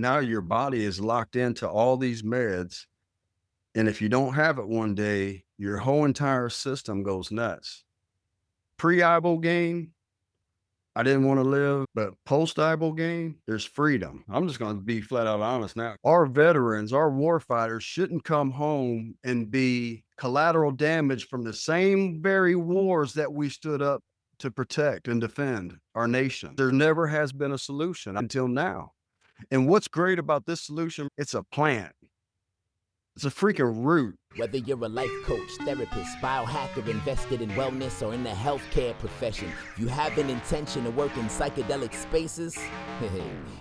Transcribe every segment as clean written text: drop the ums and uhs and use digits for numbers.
Now your body is locked into all these meds. And if you don't have it one day, your whole entire system goes nuts. Pre-Ibogaine, I didn't want to live, but post-Ibogaine, there's freedom. I'm just going to be flat out honest now. Our veterans, our war fighters shouldn't come home and be collateral damage from the same very wars that we stood up to protect and defend our nation. There never has been a solution until now. And what's great about this solution, it's a plant. It's a freaking root. Whether you're a life coach, therapist, biohacker, invested in wellness, or in the healthcare profession, if you have an intention to work in psychedelic spaces,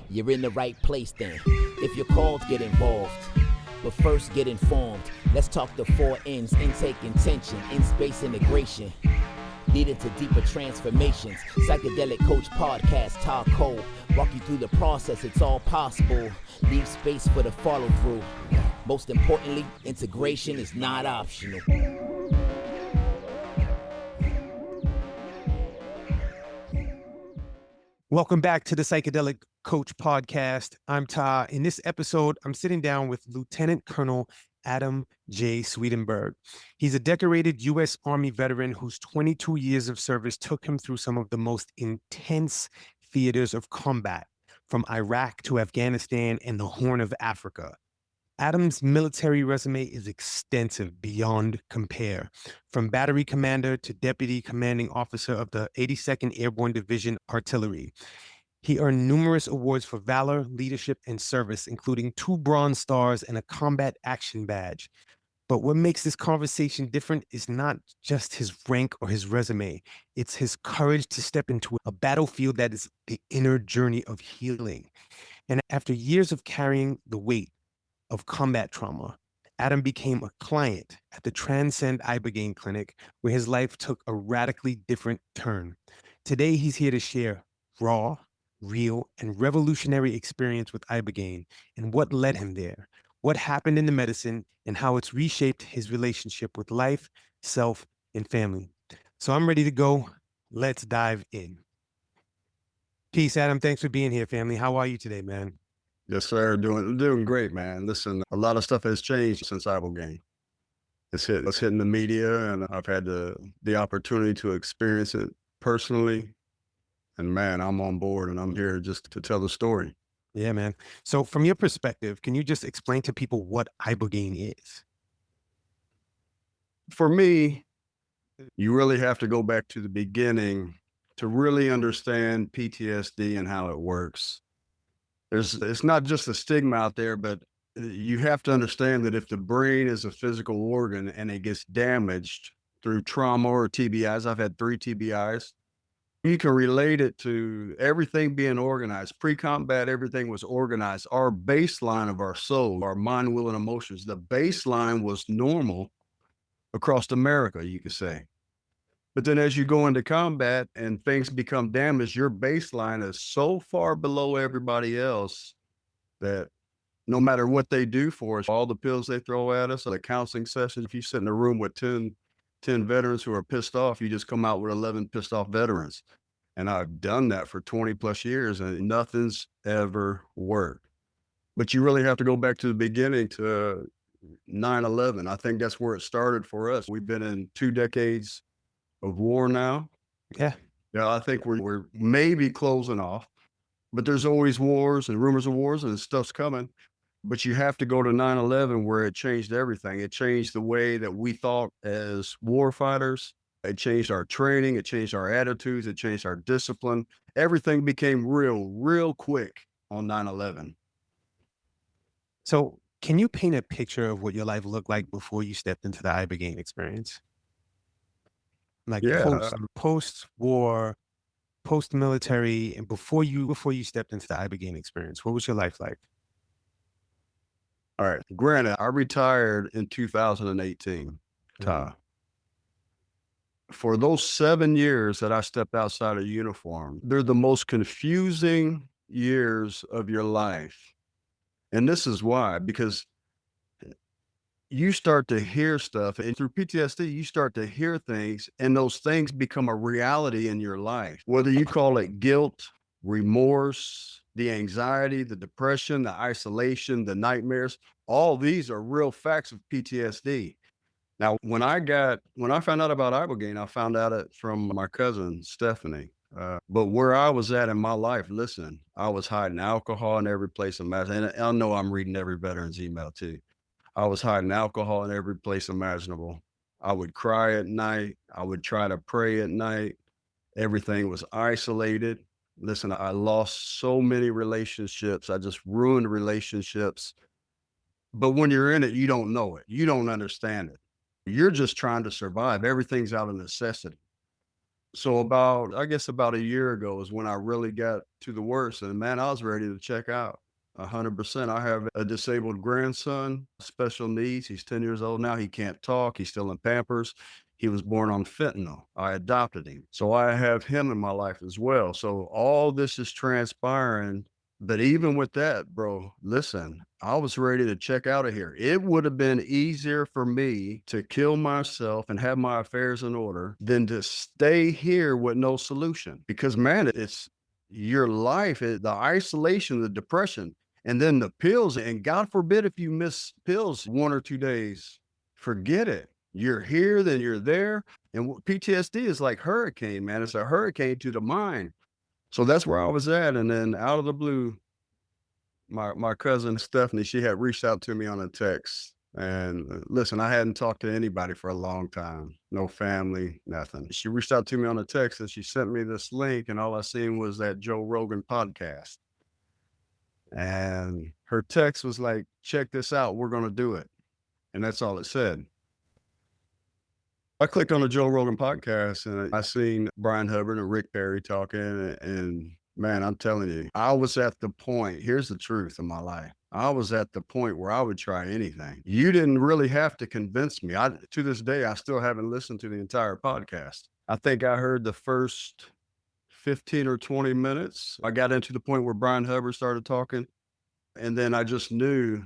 you're in the right place then. If you're called, get involved. But first, get informed. Let's talk the 4 N's: intake, intention, in-space integration, leading to deeper transformations. Psychedelic Coach Podcast, Talk Cole. Walk you through the process, it's all possible. Leave space for the follow through. Most importantly, integration is not optional. Welcome back to the Psychedelic Coach Podcast. I'm Ta. In this episode, I'm sitting down with Lieutenant Colonel Adam J. Swedenburg. He's a decorated U.S. Army veteran whose 22 years of service took him through some of the most intense theaters of combat, from Iraq to Afghanistan and the Horn of Africa. Adam's military resume is extensive beyond compare, from battery commander to deputy commanding officer of the 82nd Airborne Division Artillery. He earned numerous awards for valor, leadership, and service, including 2 Bronze Stars and a Combat Action Badge. But what makes this conversation different is not just his rank or his resume. It's his courage to step into a battlefield that is the inner journey of healing. And after years of carrying the weight of combat trauma, Adam became a client at the Transcend Ibogaine Clinic, where his life took a radically different turn. Today, he's here to share raw, real, and revolutionary experience with Ibogaine and what led him there, what happened in the medicine, and how it's reshaped his relationship with life, self, and family. So I'm ready to go. Let's dive in. Peace, Adam. Thanks for being here, family. How are you today, man? Yes, sir. Doing great, man. Listen, a lot of stuff has changed since Ibogaine. It's hitting the media, and I've had the opportunity to experience it personally. And man, I'm on board, and I'm here just to tell the story. Yeah, man. So from your perspective, can you just explain to people what Ibogaine is? For me, you really have to go back to the beginning to really understand PTSD and how it works. It's not just a stigma out there, but you have to understand that if the brain is a physical organ and it gets damaged through trauma or TBIs, I've had 3 TBIs, you can relate it to everything being organized. Pre-combat, everything was organized. Our baseline of our soul, our mind, will, and emotions, the baseline was normal across America, you could say. But then as you go into combat and things become damaged, your baseline is so far below everybody else that no matter what they do for us, all the pills they throw at us, or the counseling sessions, if you sit in a room with 10 veterans who are pissed off, you just come out with 11 pissed off veterans. And I've done that for 20 plus years and nothing's ever worked. But you really have to go back to the beginning to 9/11. I think that's where it started for us. We've been in 2 decades of war now. Yeah. Yeah, I think we're maybe closing off, but there's always wars and rumors of wars and stuff's coming. But you have to go to 9/11 where it changed everything. It changed the way that we thought as war fighters. It changed our training. It changed our attitudes. It changed our discipline. Everything became real quick on 9/11. So can you paint a picture of what your life looked like before you stepped into the Ibogaine experience? Like Yeah. post-war, post-military, and before you stepped into the Ibogaine experience, what was your life like? All right. Granted, I retired in 2018, Ty. For those 7 years that I stepped outside of uniform, they're the most confusing years of your life. And this is why, because you start to hear stuff, and through PTSD, you start to hear things, and those things become a reality in your life. Whether you call it guilt, remorse, the anxiety, the depression, the isolation, the nightmares, all these are real facts of PTSD. Now, when I found out about Ibogaine, I found out it from my cousin, Stephanie. But where I was at in my life, listen, I was hiding alcohol in every place imaginable. And I know I'm reading every veteran's email too. I was hiding alcohol in every place imaginable. I would cry at night. I would try to pray at night. Everything was isolated. Listen, I lost so many relationships. I just ruined relationships. But when you're in it, you don't know it. You don't understand it. You're just trying to survive. Everything's out of necessity. So about a year ago is when I really got to the worst. And man, I was ready to check out 100%. I have a disabled grandson, special needs. He's 10 years old now. He can't talk. He's still in Pampers. He was born on fentanyl. I adopted him. So I have him in my life as well. So all this is transpiring. But even with that, bro, listen, I was ready to check out of here. It would have been easier for me to kill myself and have my affairs in order than to stay here with no solution. Because man, it's your life, the isolation, the depression, and then the pills. And God forbid if you miss pills 1 or 2 days, forget it. You're here, then you're there. And PTSD is like hurricane, man. It's a hurricane to the mind. So that's where I was at. And then out of the blue, my cousin Stephanie, she had reached out to me on a text. And listen, I hadn't talked to anybody for a long time. No family, nothing. She reached out to me on a text and she sent me this link, and all I seen was that Joe Rogan podcast. And her text was like, check this out, we're gonna do it. And that's all it said. I clicked on the Joe Rogan podcast and I seen Brian Hubbard and Rick Perry talking, and man, I'm telling you, I was at the point, here's the truth of my life. I was at the point where I would try anything. You didn't really have to convince me. To this day, I still haven't listened to the entire podcast. I think I heard the first 15 or 20 minutes. I got into the point where Brian Hubbard started talking, and then I just knew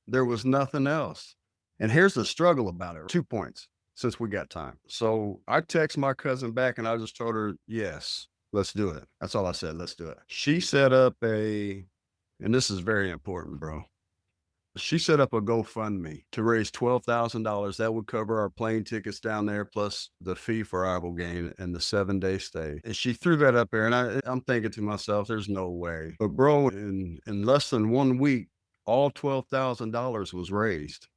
there was nothing else. And here's the struggle about it. 2 points. Since we got time. So I text my cousin back and I just told her, yes, let's do it. That's all I said. Let's do it. She set up and this is very important, bro. She set up a GoFundMe to raise $12,000. That would cover our plane tickets down there, plus the fee for Ibogaine and the 7-day stay. And she threw that up there, and I'm thinking to myself, there's no way. But bro, in less than 1 week, all $12,000 was raised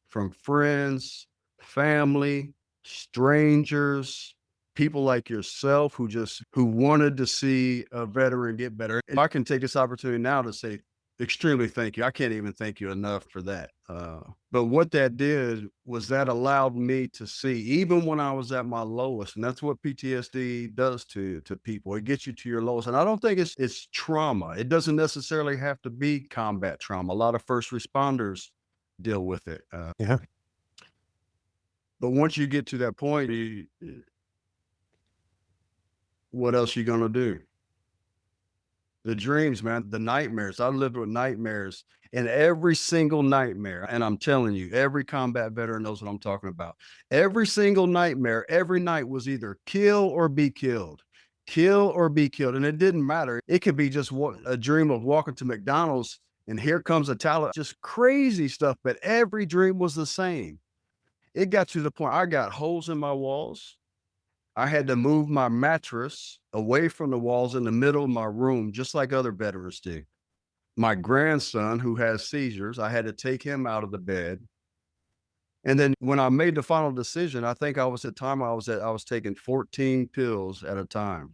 from friends, family, strangers, people like yourself who wanted to see a veteran get better. And I can take this opportunity now to say extremely thank you. I can't even thank you enough for that. But what that did was that allowed me to see, even when I was at my lowest, and that's what PTSD does to people. It gets you to your lowest. And I don't think it's trauma. It doesn't necessarily have to be combat trauma. A lot of first responders deal with it. Yeah. But once you get to that point, what else you gonna do? The dreams, man, the nightmares. I lived with nightmares, and every single nightmare, and I'm telling you, every combat veteran knows what I'm talking about. Every single nightmare, every night was either kill or be killed. Kill or be killed. And it didn't matter. It could be just a dream of walking to McDonald's and here comes a talent, just crazy stuff. But every dream was the same. It got to the point I got holes in my walls. I had to move my mattress away from the walls in the middle of my room, just like other veterans do. My grandson, who has seizures, I had to take him out of the bed. And then when I made the final decision, I think I was taking 14 pills at a time.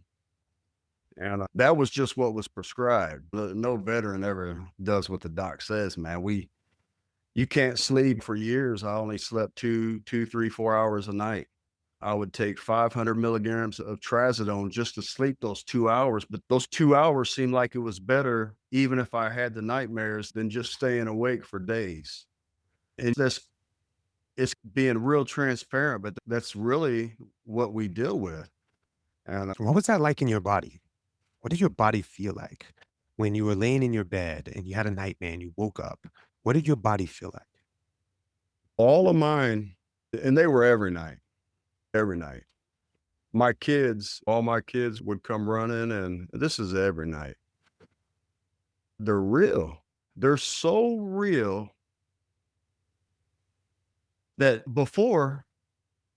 And that was just what was prescribed. No veteran ever does what the doc says, man. You can't sleep. For years, I only slept 2, 3, 4 hours a night. I would take 500 milligrams of trazodone just to sleep those 2 hours. But those 2 hours seemed like it was better, even if I had the nightmares, than just staying awake for days. And it's being real transparent, but that's really what we deal with. And What was that like in your body? What did your body feel like when you were laying in your bed and you had a nightmare and you woke up? What did your body feel like? all of mine, and they were every night. Every night. All my kids would come running, and this is every night. They're real. They're so real that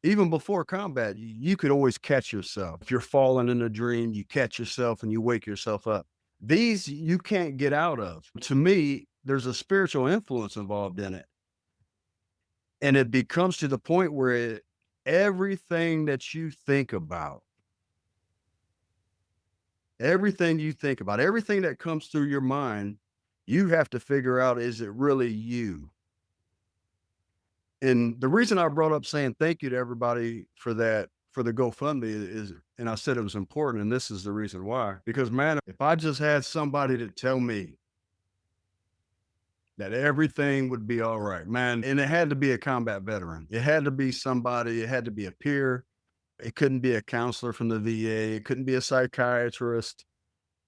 even before combat, you could always catch yourself. If you're falling in a dream, you catch yourself and you wake yourself up. These you can't get out of. To me, there's a spiritual influence involved in it. And it becomes to the point where everything that you think about, everything that comes through your mind, you have to figure out, is it really you? And the reason I brought up saying thank you to everybody for that, for the GoFundMe is, and I said it was important, and this is the reason why, because man, if I just had somebody to tell me that everything would be all right, man, and it had to be a combat veteran. It had to be somebody, it had to be a peer. It couldn't be a counselor from the VA. It couldn't be a psychiatrist.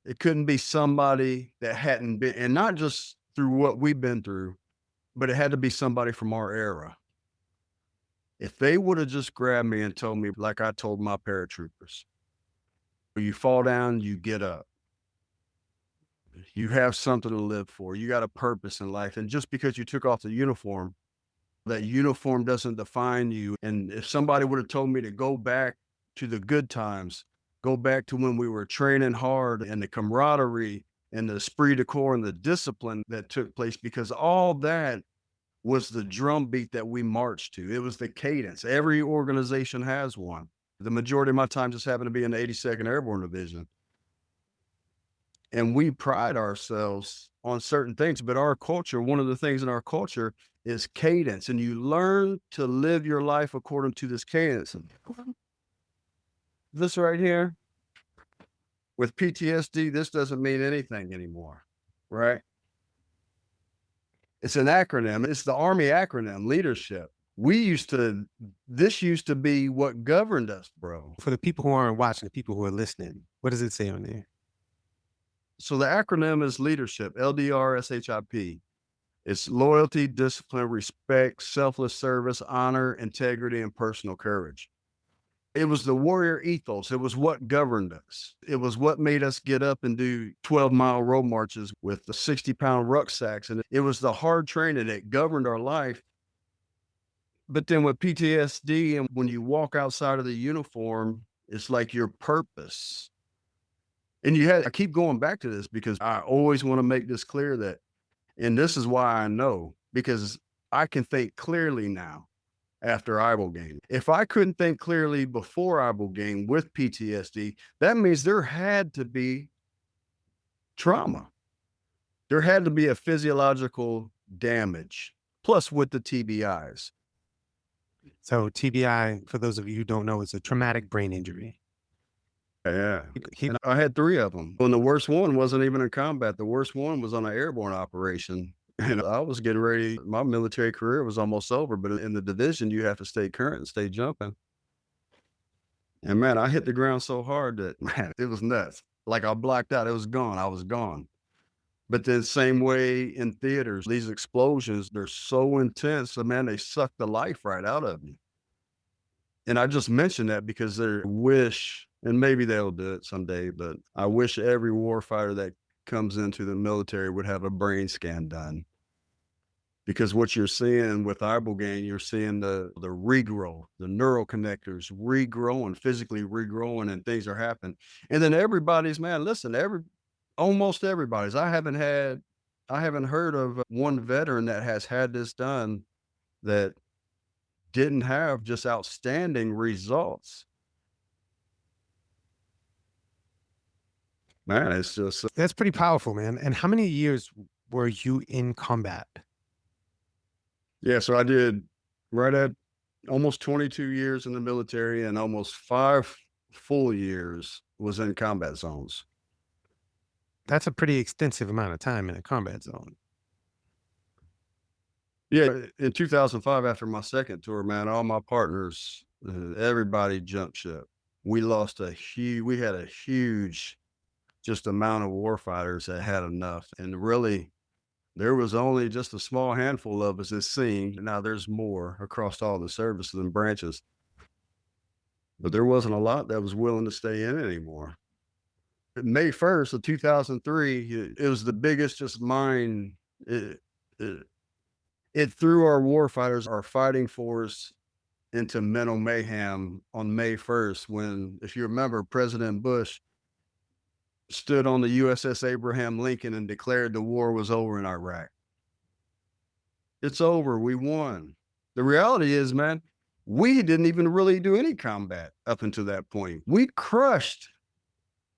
It couldn't be somebody that hadn't been, and not just through what we've been through, but it had to be somebody from our era. If they would have just grabbed me and told me, like I told my paratroopers, you fall down, you get up. You have something to live for. You got a purpose in life. And just because you took off the uniform, that uniform doesn't define you. And if somebody would have told me to go back to the good times, go back to when we were training hard, and the camaraderie and the esprit de corps and the discipline that took place, because all that was the drum beat that we marched to. It was the cadence. Every organization has one. The majority of my time just happened to be in the 82nd Airborne Division. And we pride ourselves on certain things, but our culture, one of the things in our culture is cadence. And you learn to live your life according to this cadence. This right here, with PTSD, this doesn't mean anything anymore, right? It's an acronym. It's the Army acronym, leadership. This used to be what governed us, bro. For the people who aren't watching, the people who are listening, what does it say on there? So the acronym is leadership, LDRSHIP. It's loyalty, discipline, respect, selfless service, honor, integrity, and personal courage. It was the warrior ethos. It was what governed us. It was what made us get up and do 12-mile road marches with the 60-pound rucksacks. And it was the hard training that governed our life. But then with PTSD, and when you walk outside of the uniform, it's like your purpose. And I keep going back to this because I always want to make this clear that, and this is why I know, because I can think clearly now after Ibogaine. If I couldn't think clearly before Ibogaine with PTSD, that means there had to be trauma. There had to be a physiological damage, plus with the TBIs. So TBI, for those of you who don't know, is a traumatic brain injury. Yeah. And I had 3 of them. And the worst one wasn't even in combat. The worst one was on an airborne operation. And I was getting ready. My military career was almost over, but in the division, you have to stay current and stay jumping. And man, I hit the ground so hard that, man, it was nuts. Like I blacked out. It was gone. I was gone. But then same way in theaters, these explosions, they're so intense. So man, they suck the life right out of you. And I just mentioned that because they wish, and maybe they'll do it someday, but I wish every warfighter that comes into the military would have a brain scan done. Because what you're seeing with Ibogaine, you're seeing the regrow, the neural connectors regrowing, physically regrowing, and things are happening. And then everybody's, man, listen, almost everybody's. I haven't heard of one veteran that has had this done that didn't have just outstanding results. Man, it's just That's pretty powerful, man. And how many years were you in combat? yeah. So I did right at almost 22 years in the military, and almost 5 full years was in combat zones. That's a pretty extensive amount of time in a combat zone. Yeah, in 2005, after my second tour, man, all my partners, everybody jumped ship. We had a huge just amount of warfighters that had enough. And really, there was only just a small handful of us, it seemed. Now there's more across all the services and branches. But there wasn't a lot that was willing to stay in anymore. May 1st of 2003, it was the biggest just mind. It, it threw our warfighters, our fighting force, into mental mayhem on May 1st when, if you remember, President Bush stood on the USS Abraham Lincoln and declared the war was over in Iraq. It's over. We won. The reality is, man, we didn't even really do any combat up until that point. We crushed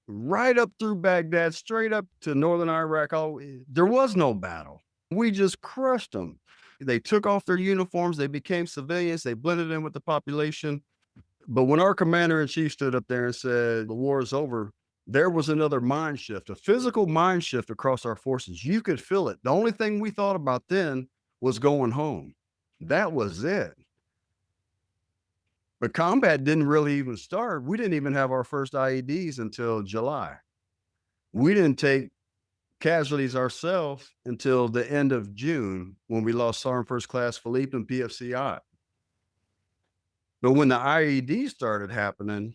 right up through Baghdad, straight up to northern Iraq. There was no battle. We just crushed them. They took off their uniforms. They became civilians. They blended in with the population. But when our commander in chief stood up there and said the war is over, there was another mind shift, a physical mind shift across our forces. You could feel it. The only thing we thought about then was going home. That was it. But combat didn't really even start. We didn't even have our first IEDs until July. We didn't take casualties ourselves until the end of June when we lost Sergeant First Class Philippe and PFCI. But when the IED started happening,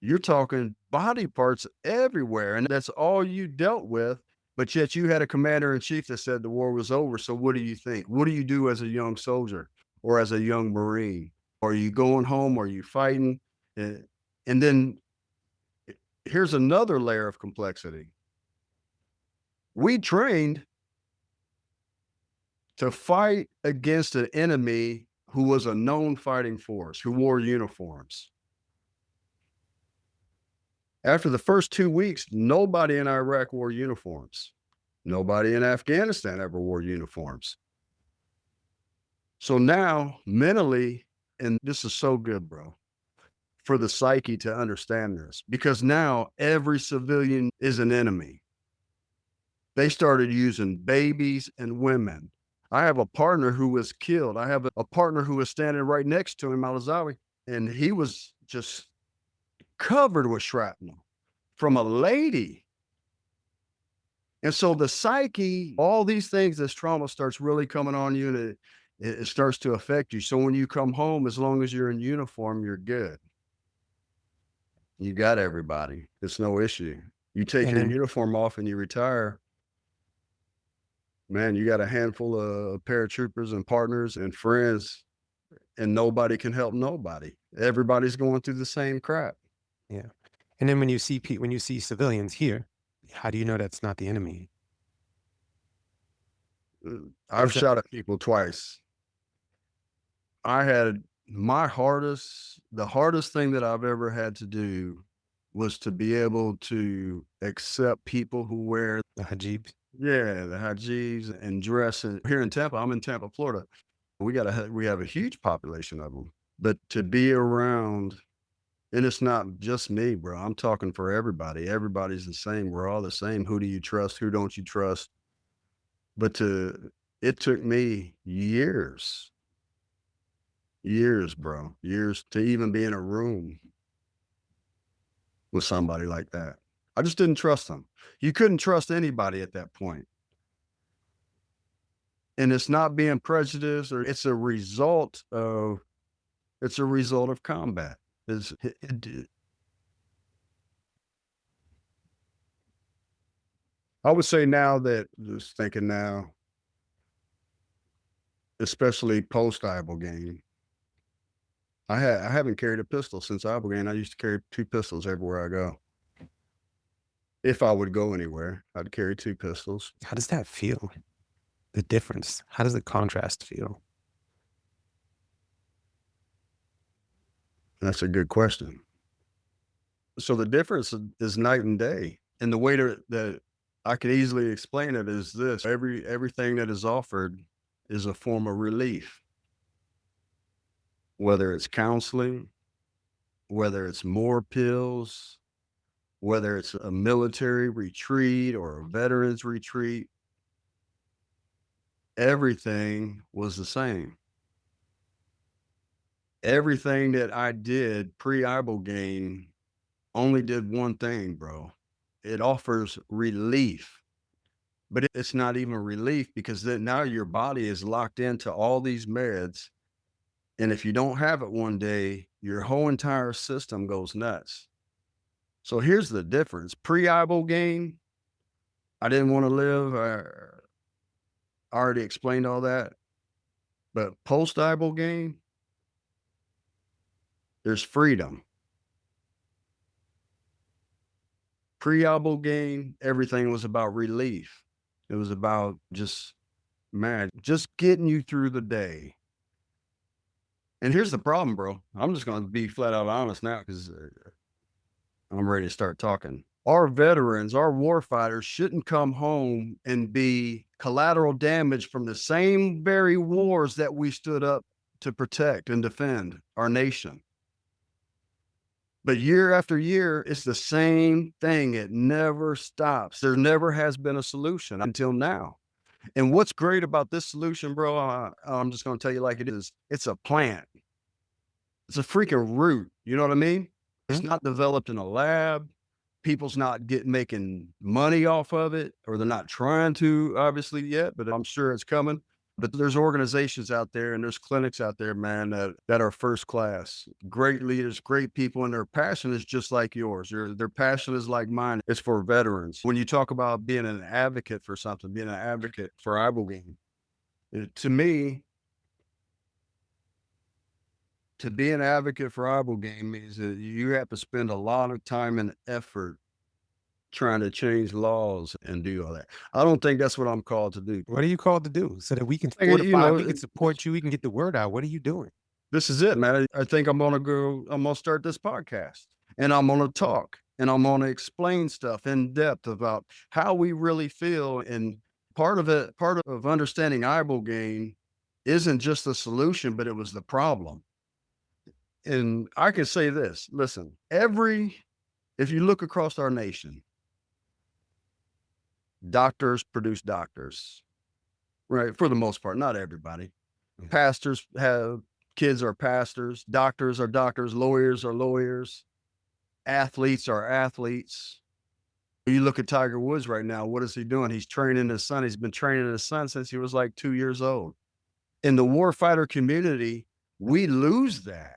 you're talking body parts everywhere, and that's all you dealt with. But yet you had a commander in chief that said the war was over. So what do you think? What do you do as a young soldier or as a young Marine? Are you going home? Are you fighting? And then here's another layer of complexity. We trained to fight against an enemy who was a known fighting force, who wore uniforms. After the first 2 weeks, nobody in Iraq wore uniforms. Nobody in Afghanistan ever wore uniforms. So now, mentally, and this is so good, bro, for the psyche to understand this, because now every civilian is an enemy. They started using babies and women. I have a partner who was killed. I have a partner who was standing right next to him, Al-Azawi, and he was just covered with shrapnel from a lady. And so the psyche, all these things, this trauma starts really coming on you, and it starts to affect you. So when you come home, as long as you're in uniform, you're good. You got everybody. It's no issue. You take your uniform off and you retire, man, you got a handful of paratroopers and partners and friends, and nobody can help nobody. Everybody's going through the same crap. Yeah. And then when you see civilians here, how do you know that's not the enemy? I've shot at people twice. I had the hardest thing that I've ever had to do was to be able to accept people who wear The hijab. yeah, the hijabs and dress. And here in Tampa, I'm in Tampa, Florida. We have a huge population of them, but to be around, and it's not just me, bro. I'm talking for everybody. Everybody's the same. We're all the same. Who do you trust? Who don't you trust? But it took me years, bro, years to even be in a room with somebody like that. I just didn't trust them. You couldn't trust anybody at that point. And it's not being prejudiced, or it's a result of combat. I would say now that, just thinking now, especially post Ibogaine, I haven't carried a pistol since Ibogaine. I used to carry 2 pistols everywhere I go. If I would go anywhere, I'd carry 2 pistols. How does that feel? The difference? How does the contrast feel? That's a good question. So the difference is night and day. And the way that I could easily explain it is this: everything that is offered is a form of relief. Whether it's counseling, whether it's more pills, whether it's a military retreat or a veterans retreat, everything was the same. Everything that I did pre-Ibogaine only did one thing, bro. It offers relief, but it's not even relief, because then now your body is locked into all these meds. And if you don't have it one day, your whole entire system goes nuts. So here's the difference. Pre-Ibogaine, I didn't want to live. I already explained all that. But post-Ibogaine, there's freedom. Pre-Ibogaine, everything was about relief. It was about just getting you through the day. And here's the problem, bro. I'm just going to be flat out honest now because I'm ready to start talking. Our veterans, our warfighters shouldn't come home and be collateral damage from the same very wars that we stood up to protect and defend our nation. But year after year, it's the same thing. It never stops. There never has been a solution until now. And what's great about this solution, bro, I'm just going to tell you like it is. It's a plant. It's a freaking root. You know what I mean? It's not developed in a lab. People's not making money off of it, or they're not trying to, obviously, yet, but I'm sure it's coming. But there's organizations out there and there's clinics out there, man, that are first class, great leaders, great people, and their passion is just like yours. Their passion is like mine. It's for veterans. When you talk about being an advocate for something, being an advocate for Ibogaine, to me, to be an advocate for Ibogaine means that you have to spend a lot of time and effort trying to change laws and do all that. I don't think that's what I'm called to do. What are you called to do so that we can Like, fortify, we can support you, we can get the word out? What are you doing? This is it, man. I think I'm going to start this podcast, and I'm going to talk, and I'm going to explain stuff in depth about how we really feel. And part of understanding Ibogaine isn't just the solution, but it was the problem. And I can say this, listen, if you look across our nation, doctors produce doctors, right? For the most part, not everybody. Pastors kids are pastors, doctors are doctors, lawyers are lawyers, athletes are athletes. You look at Tiger Woods right now, what is he doing? He's training his son. He's been training his son since he was like 2 years old. In the warfighter community, we lose that.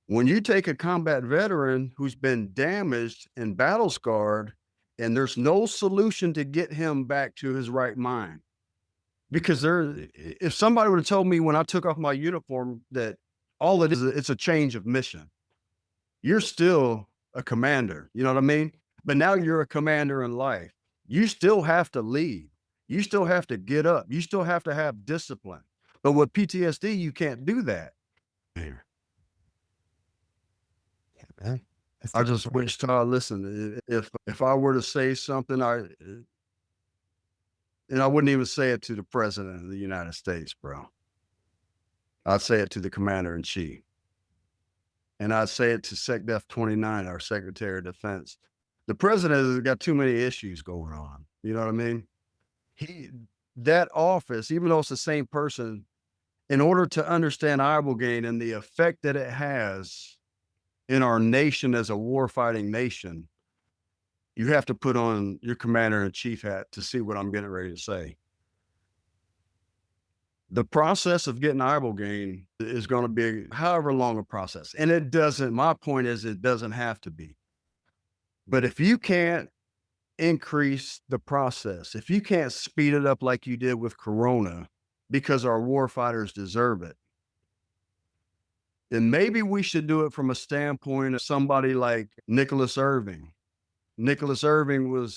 When you take a combat veteran who's been damaged and battle scarred, and there's no solution to get him back to his right mind, because if somebody would have told me when I took off my uniform that all it is, it's a change of mission. You're still a commander, you know what I mean? But now you're a commander in life. You still have to lead. You still have to get up. You still have to have discipline. But with PTSD, you can't do that. Man. I just wish listen, if I were to say something, and I wouldn't even say it to the president of the United States, bro. I'd say it to the commander in chief. And I'd say it to SecDef 29, our Secretary of Defense. The president has got too many issues going on. You know what I mean? That office, even though it's the same person, in order to understand Ibogaine and the effect that it has in our nation as a warfighting nation, you have to put on your commander-in-chief hat to see what I'm getting ready to say. The process of getting Ibogaine is going to be however long a process. And my point is it doesn't have to be. But if you can't increase the process, if you can't speed it up like you did with Corona, because our warfighters deserve it, then maybe we should do it from a standpoint of somebody like Nicholas Irving. Nicholas Irving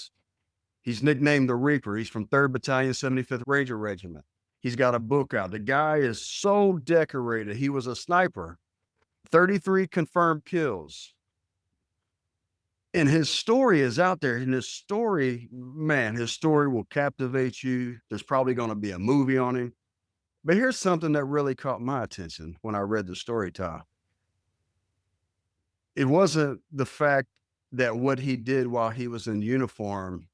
he's nicknamed the Reaper. He's from 3rd Battalion, 75th Ranger Regiment. He's got a book out. The guy is so decorated. He was a sniper, 33 confirmed kills. And his story is out there. And his story will captivate you. There's probably going to be a movie on him. But here's something that really caught my attention when I read the story, Ty. It wasn't the fact that what he did while he was in uniform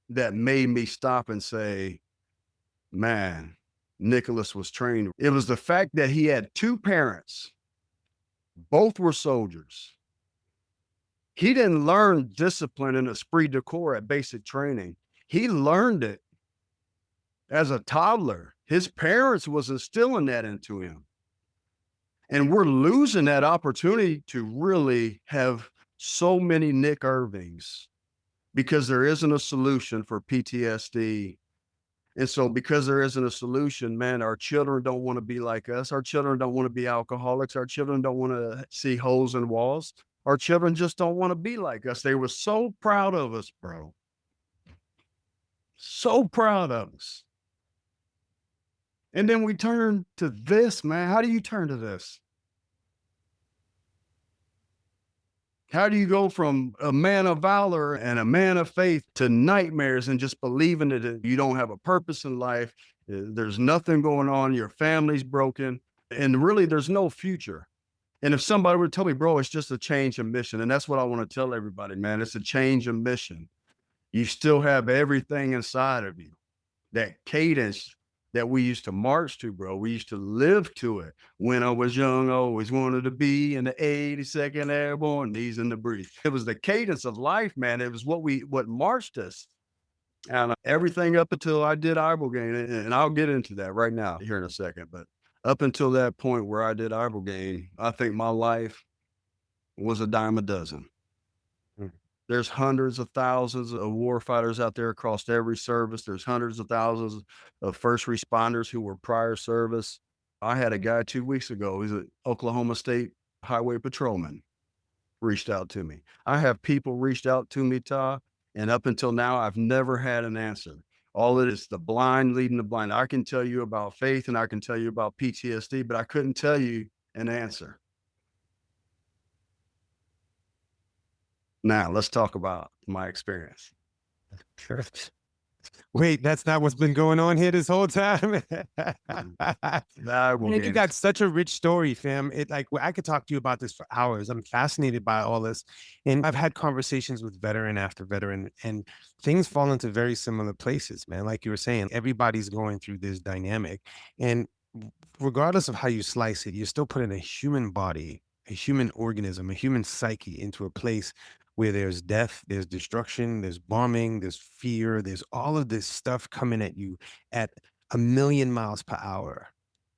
that made me stop and say, man, Nicholas was trained. It was the fact that he had 2 parents. Both were soldiers. He didn't learn discipline and esprit de corps at basic training. He learned it as a toddler. His parents was instilling that into him. And we're losing that opportunity to really have so many Nick Irvings because there isn't a solution for PTSD. And so because there isn't a solution, man, our children don't want to be like us. Our children don't want to be alcoholics. Our children don't want to see holes in walls. Our children just don't want to be like us. They were so proud of us, bro. So proud of us. And then we turn to this, man. How do you turn to this? How do you go from a man of valor and a man of faith to nightmares and just believing that you don't have a purpose in life? There's nothing going on. Your family's broken. And really, there's no future. And if somebody would tell me, bro, it's just a change of mission. And that's what I want to tell everybody, man. It's a change of mission. You still have everything inside of you. That cadence that we used to march to, bro. We used to live to it. When I was young, I always wanted to be in the 82nd Airborne, knees in the breeze. It was the cadence of life, man. It was what marched us. And everything up until I did Ibogaine, and I'll get into that right now here in a second. But up until that point where I did Ibogaine, I think my life was a dime a dozen. There's hundreds of thousands of war fighters out there across every service. There's hundreds of thousands of first responders who were prior service. I had a guy 2 weeks ago, he's an Oklahoma State highway patrolman, reached out to me. I have people reached out to me, Ty, and up until now, I've never had an answer. All it is the blind leading the blind. I can tell you about faith and I can tell you about PTSD, but I couldn't tell you an answer. Now, let's talk about my experience. Wait, that's not what's been going on here this whole time. Man, you got such a rich story, fam. I could talk to you about this for hours. I'm fascinated by all this. And I've had conversations with veteran after veteran, and things fall into very similar places, man. Like you were saying, everybody's going through this dynamic. And regardless of how you slice it, you're still putting a human body, a human organism, a human psyche into a place where there's death, there's destruction, there's bombing, there's fear, there's all of this stuff coming at you at 1,000,000 miles per hour.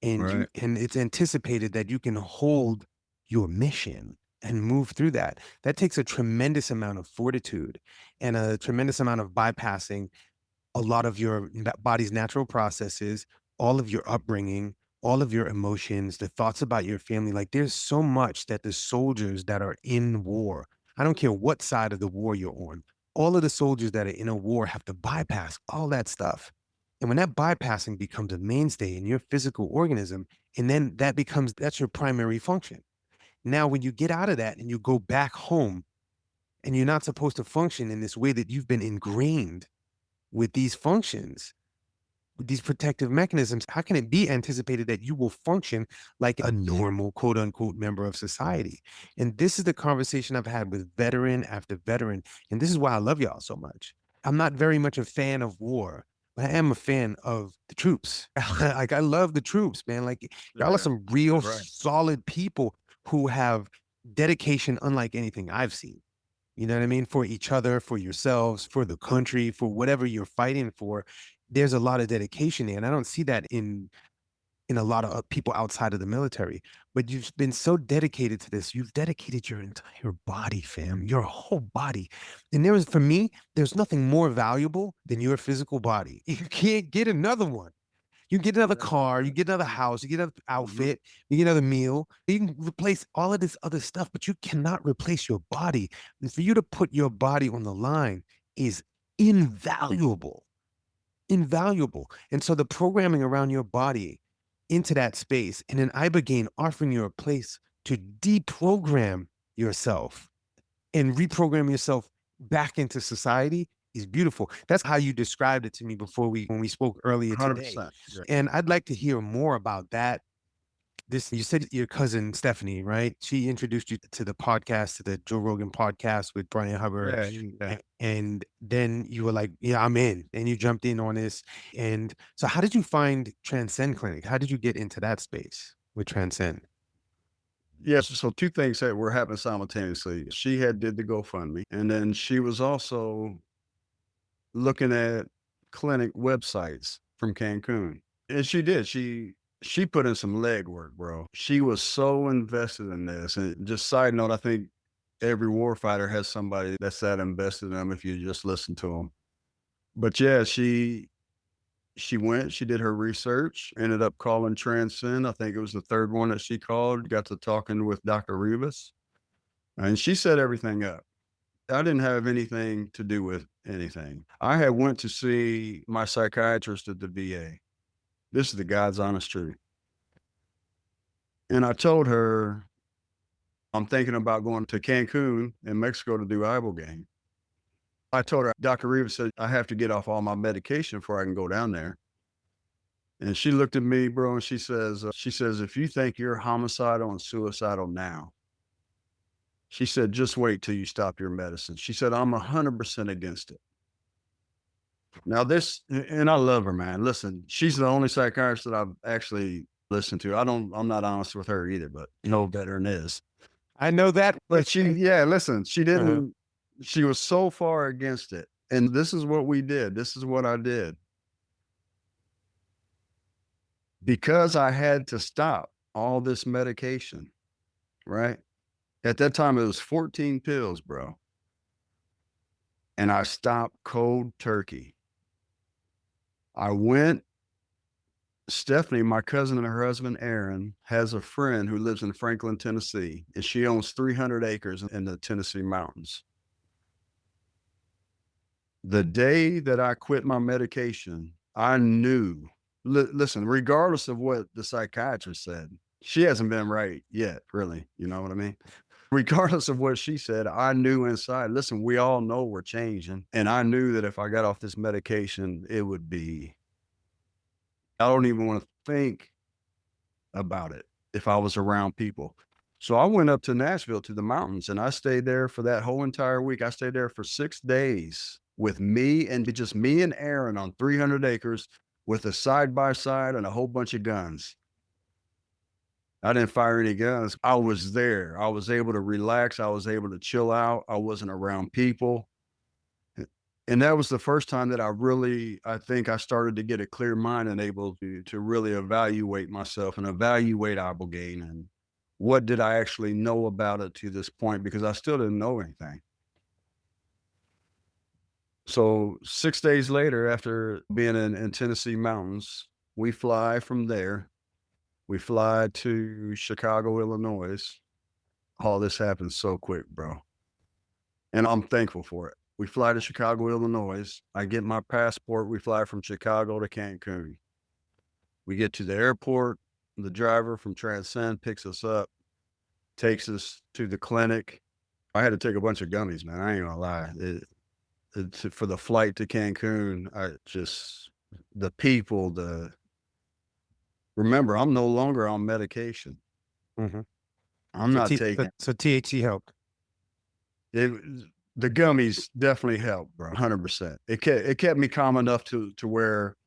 And and it's anticipated that you can hold your mission and move through that. That takes a tremendous amount of fortitude and a tremendous amount of bypassing a lot of your body's natural processes, all of your upbringing, all of your emotions, the thoughts about your family. Like there's so much that the soldiers that are in war, I don't care what side of the war you're on, all of the soldiers that are in a war have to bypass all that stuff. And when that bypassing becomes a mainstay in your physical organism, and then that's your primary function. Now, when you get out of that and you go back home and you're not supposed to function in this way that you've been ingrained with these functions, with these protective mechanisms, how can it be anticipated that you will function like a normal, quote unquote, member of society? And this is the conversation I've had with veteran after veteran. And this is why I love y'all so much. I'm not very much a fan of war, but I am a fan of the troops. Like I love the troops, man. Like y'all are some real solid people who have dedication unlike anything I've seen. You know what I mean? For each other, for yourselves, for the country, for whatever you're fighting for. There's a lot of dedication there. And I don't see that in a lot of people outside of the military. But you've been so dedicated to this. You've dedicated your entire body, fam, your whole body. And for me, there's nothing more valuable than your physical body. You can't get another one. You get another car, you get another house, you get another outfit, you get another meal. You can replace all of this other stuff, but you cannot replace your body. And for you to put your body on the line is invaluable, invaluable. And so the programming around your body into that space, and in Ibogaine offering you a place to deprogram yourself and reprogram yourself back into society is beautiful. That's how you described it to me when we spoke earlier today. 100%. And I'd like to hear more about that. You said your cousin Stephanie, right? She introduced you to the podcast, to the Joe Rogan podcast with Brian Hubbard. And then you were like, yeah, I'm in. And you jumped in on this. And so how did you find Transcend Clinic? How did you get into that space with Transcend? Yes. So two things that were happening simultaneously. She had did the GoFundMe, and then she was also looking at clinic websites from Cancun. And she did. She put in some legwork, bro. She was so invested in this. And just side note, I think every warfighter has somebody that's that invested in them if you just listen to them. But yeah, she went, she did her research, ended up calling Transcend. I think it was the third one that she called, got to talking with Dr. Rivas, and she set everything up. I didn't have anything to do with anything. I had went to see my psychiatrist at the VA. This is the God's honest truth. And I told her, I'm thinking about going to Cancun in Mexico to do Ibogaine. I told her, Dr. Rivas said, I have to get off all my medication before I can go down there. And she looked at me, bro, and she says, if you think you're homicidal and suicidal now, she said, just wait till you stop your medicine. She said, I'm 100% against it. Now this, and I love her, man. Listen, she's the only psychiatrist that I've actually listened to. I'm not honest with her either, but no veteran is. I know that. But listen, she Uh-huh. didn't, she was so far against it. And this is what we did. This is what I did. Because I had to stop all this medication, right? At that time, it was 14 pills, bro. And I stopped cold turkey. I went, Stephanie, my cousin and her husband, Aaron, has a friend who lives in Franklin, Tennessee, and she owns 300 acres in the Tennessee mountains. The day that I quit my medication, I knew, listen, regardless of what the psychiatrist said, she hasn't been right yet, really. You know what I mean? Regardless of what she said, I knew inside, listen, we all know we're changing. And I knew that if I got off this medication, it would be, I don't even want to think about it if I was around people. So I went up to Nashville to the mountains and I stayed there for that whole entire week. I stayed there for 6 days with me and just me and Aaron on 300 acres with a side-by-side and a whole bunch of guns. I didn't fire any guns. I was there. I was able to relax. I was able to chill out. I wasn't around people. And that was the first time that I think I started to get a clear mind and able to really evaluate myself and evaluate Ibogaine and what did I actually know about it to this point, because I still didn't know anything. So 6 days later, after being in Tennessee mountains, we fly from there. We fly to Chicago, Illinois. All this happened so quick, bro. And I'm thankful for it. We fly to Chicago, Illinois. I get my passport. We fly from Chicago to Cancun. We get to the airport. The driver from Transcend picks us up, takes us to the clinic. I had to take a bunch of gummies, man. I ain't gonna lie. For the flight to Cancun, the people, remember, I'm no longer on medication. Mm-hmm. I'm not taking. So THC helped. The gummies definitely helped, bro. 100%. It kept me calm enough to where,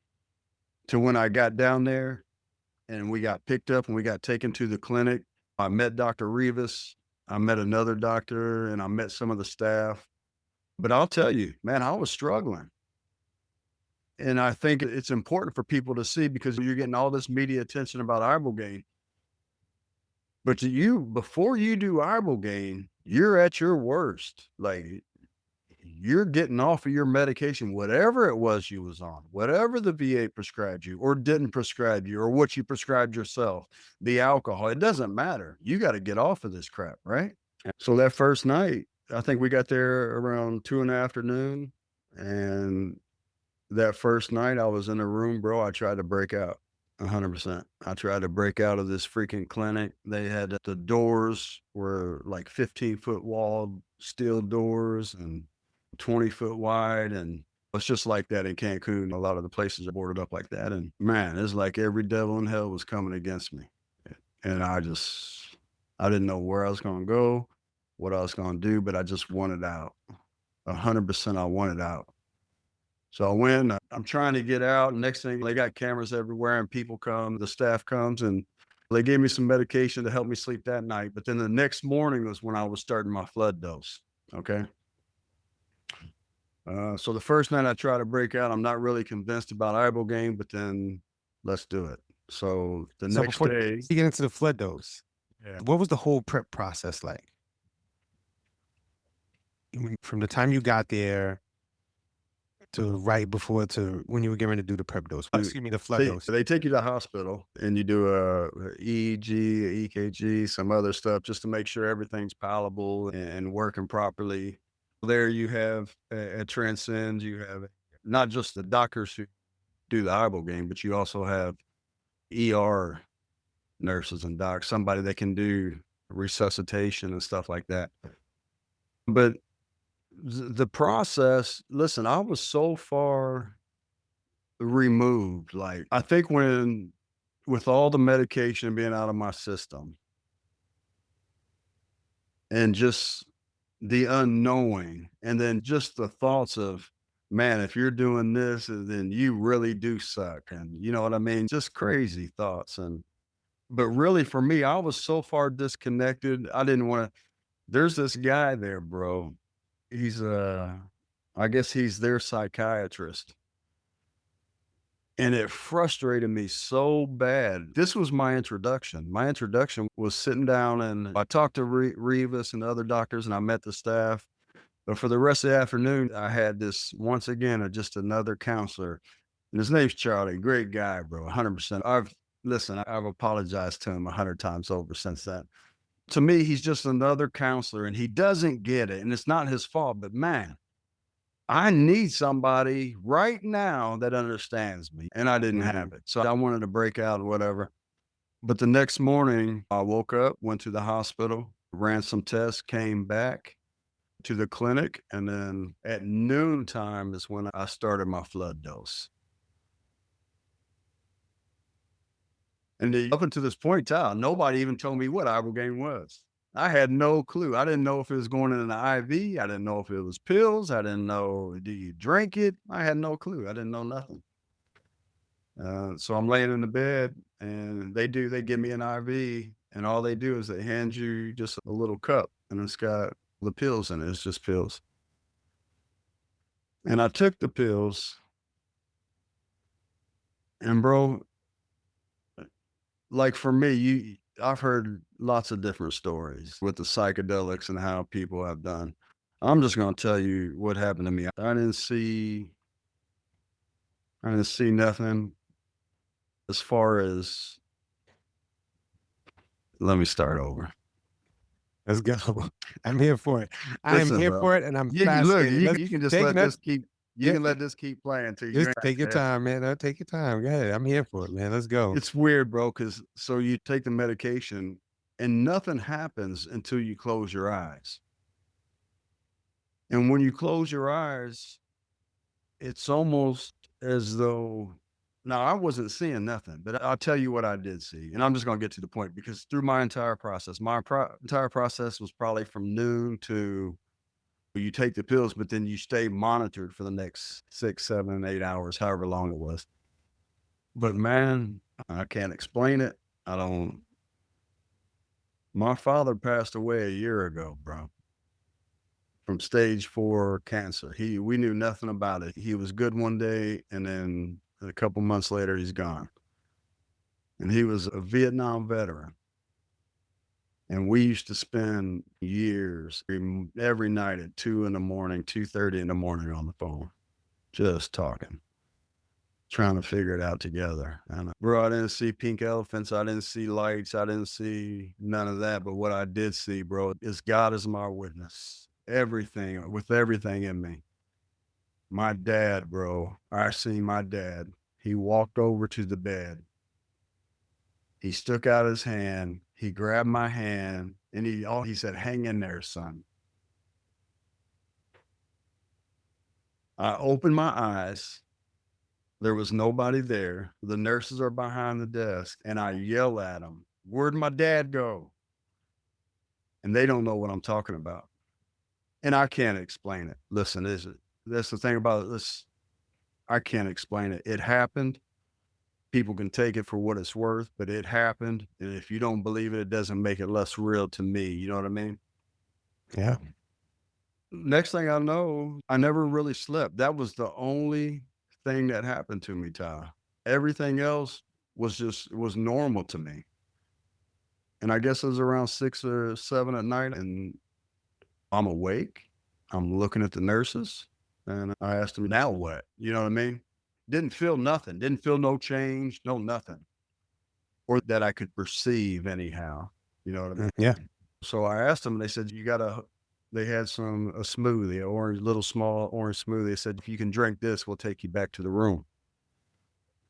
when I got down there and we got picked up and we got taken to the clinic, I met Dr. Rivas. I met another doctor and I met some of the staff. But I'll tell you, man, I was struggling. And I think it's important for people to see, because you're getting all this media attention about Ibogaine. But before you do Ibogaine, you're at your worst. Like, you're getting off of your medication, whatever it was you was on, whatever the VA prescribed you or didn't prescribe you, or what you prescribed yourself, the alcohol, it doesn't matter. You got to get off of this crap, right? So that first night, I think we got there around 2 PM. And that first night I was in a room, bro, I tried to break out 100%. I tried to break out of this freaking clinic. They had, the doors were like 15-foot wall steel doors and 20-foot wide. And it's just like that in Cancun. A lot of the places are boarded up like that. And man, it's like every devil in hell was coming against me. And I didn't know where I was going to go, what I was going to do, but I just wanted out. 100% I wanted out. So I went, I'm trying to get out. Next thing, they got cameras everywhere and people come, the staff comes, and they gave me some medication to help me sleep that night. But then the next morning was when I was starting my flood dose. Okay. So the first night I try to break out, I'm not really convinced about Ibogaine, but then let's do it. So the next day. You get into the flood dose. Yeah. What was the whole prep process like? from the time you got there to right before to when you were getting ready to do the prep dose? Excuse me, the flood dose. They take you to the hospital and you do a EEG, EKG, some other stuff just to make sure everything's palatable and working properly. There you have at Transcend, you have not just the doctors who do the Ibogaine, but you also have ER nurses and docs, somebody that can do resuscitation and stuff like that. But the process, listen, I was so far removed. Like, I think with all the medication being out of my system and just the unknowing, and then just the thoughts of, man, if you're doing this, then you really do suck. And you know what I mean? Just crazy thoughts. But really for me, I was so far disconnected. I didn't want to, there's this guy there, bro. He's I guess he's their psychiatrist. And it frustrated me so bad. This was my introduction. My introduction was sitting down and I talked to Revis and other doctors and I met the staff. But for the rest of the afternoon, I had this, once again, just another counselor. And his name's Charlie. Great guy, bro, 100%. I've apologized to him 100 times over since then. To me, he's just another counselor and he doesn't get it. And it's not his fault, but man, I need somebody right now that understands me. And I didn't have it. So I wanted to break out or whatever. But the next morning, I woke up, went to the hospital, ran some tests, came back to the clinic. And then at noontime is when I started my flood dose. And up until this point, Tyler, nobody even told me what Ibogaine was. I had no clue. I didn't know if it was going in an IV. I didn't know if it was pills. I didn't know, do you drink it? I had no clue. I didn't know nothing. So I'm laying in the bed and they give me an IV and all they do is they hand you just a little cup and it's got the pills in it. It's just pills. And I took the pills and bro, like for me, I've heard lots of different stories with the psychedelics and how people have done. I'm just going to tell you what happened to me. I didn't see nothing as far as, let me start over. Let's go. I'm here for it. I am here for it and I'm Look, fascinated. you can just let this keep, can let this keep playing till you just take your time, man. Take your time. Go ahead. I'm here for it, man. Let's go. It's weird, bro, because so you take the medication and nothing happens until you close your eyes. And when you close your eyes, it's almost as though, now I wasn't seeing nothing, but I'll tell you what I did see. And I'm just going to get to the point because through my entire process, entire process was probably from noon to you take the pills, but then you stay monitored for the next 6, 7, 8 hours, however long it was. But man, I can't explain it. My father passed away a year ago, bro, from stage 4 cancer. We knew nothing about it. He was good one day and then a couple months later, he's gone. And he was a Vietnam veteran. And we used to spend years every night at 2 in the morning, 2:30 in the morning on the phone, just talking, trying to figure it out together. And bro, I didn't see pink elephants. I didn't see lights. I didn't see none of that. But what I did see, bro, is God is my witness. Everything, with everything in me. My dad, bro, I seen my dad. He walked over to the bed. He stuck out his hand. He grabbed my hand and he said, hang in there, son. I opened my eyes. There was nobody there. The nurses are behind the desk and I yell at them, where'd my dad go? And they don't know what I'm talking about. And I can't explain it. Listen, that's the thing about this. I can't explain it. It happened. People can take it for what it's worth, but it happened. And if you don't believe it, it doesn't make it less real to me. You know what I mean? Yeah. Next thing I know, I never really slept. That was the only thing that happened to me, Ty. Everything else was normal to me. And I guess it was around 6 or 7 at night and I'm awake. I'm looking at the nurses and I asked them, now what? You know what I mean? Didn't feel nothing, didn't feel no change, no nothing, or that I could perceive anyhow. You know what I mean? Yeah. So I asked them, they said, they had a smoothie, a orange, little small orange smoothie. They said, if you can drink this, we'll take you back to the room.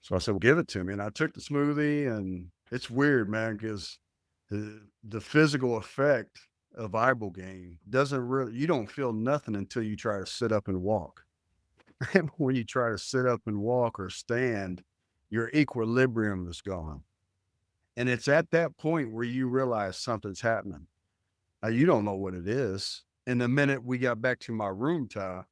So I said, well, give it to me. And I took the smoothie, and it's weird, man, because the physical effect of Ibogaine you don't feel nothing until you try to sit up and walk. And when you try to sit up and walk or stand, your equilibrium is gone. And it's at that point where you realize something's happening. You don't know what it is. And the minute we got back to my room, Ty,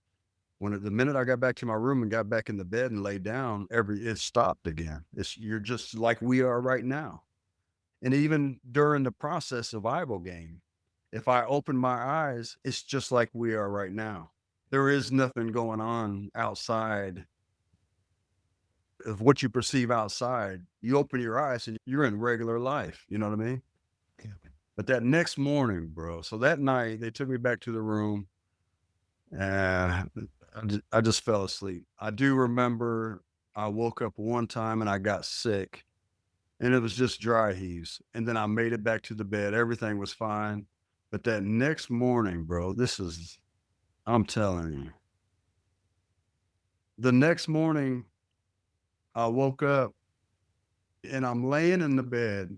the minute I got back to my room and got back in the bed and laid down, it stopped again. You're just like we are right now. And even during the process of Ibogaine, if I open my eyes, it's just like we are right now. There is nothing going on outside of what you perceive outside. You open your eyes and you're in regular life. You know what I mean? Yeah. But that next morning, bro, so that night they took me back to the room and I just fell asleep. I do remember I woke up one time and I got sick and it was just dry heaves. And then I made it back to the bed. Everything was fine. But that next morning, bro, I'm telling you, the next morning I woke up and I'm laying in the bed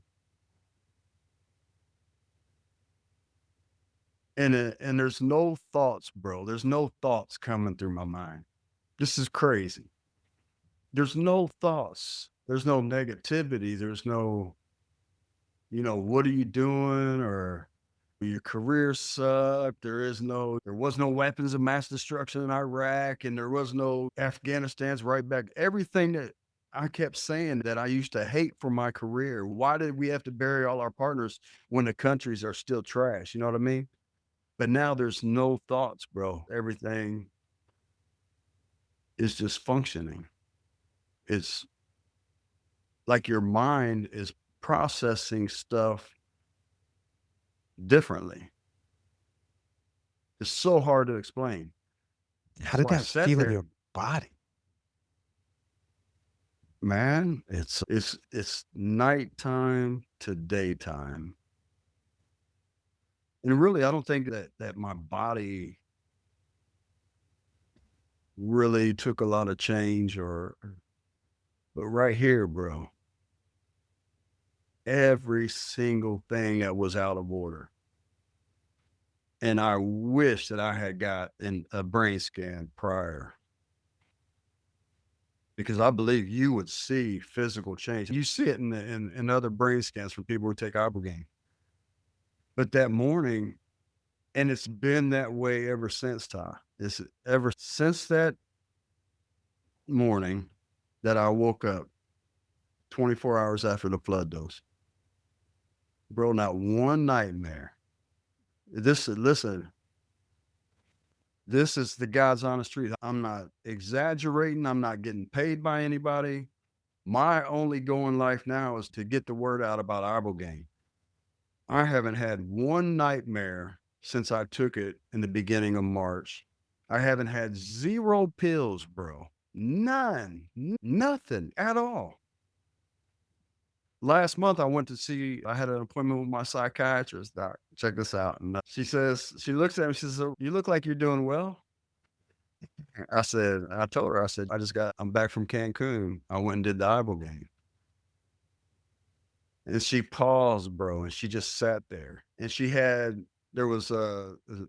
and there's no thoughts, bro. There's no thoughts coming through my mind. This is crazy. There's no thoughts. There's no negativity. There's no, what are you doing? Or your career sucked. There was no weapons of mass destruction in Iraq, and there was no Afghanistan's right back. Everything that I kept saying that I used to hate for my career. Why did we have to bury all our partners when the countries are still trash? You know what I mean? But now there's no thoughts, bro. Everything is just functioning. It's like your mind is processing stuff differently. It's so hard to explain. How did So I that sat feel in there, your body? man. It's nighttime to daytime. And really, I don't think that my body really took a lot of change but right here, bro, every single thing that was out of order. And I wish that I had got a brain scan prior, because I believe you would see physical change. You see it in other brain scans from people who take Ibogaine. But that morning, and it's been that way ever since, Ty. It's ever since that morning that I woke up 24 hours after the flood dose. Bro, not one nightmare. Listen, this is the God's honest truth. I'm not exaggerating. I'm not getting paid by anybody. My only goal in life now is to get the word out about Ibogaine. I haven't had one nightmare since I took it in the beginning of March. I haven't had 0 pills, bro. None. Nothing at all. Last month, I had an appointment with my psychiatrist, doc. Check this out. And she looks at me, she says, "So you look like you're doing well." I told her, I said, I'm back from Cancun. I went and did the Ibogaine. And she paused, bro, and she just sat there. And there was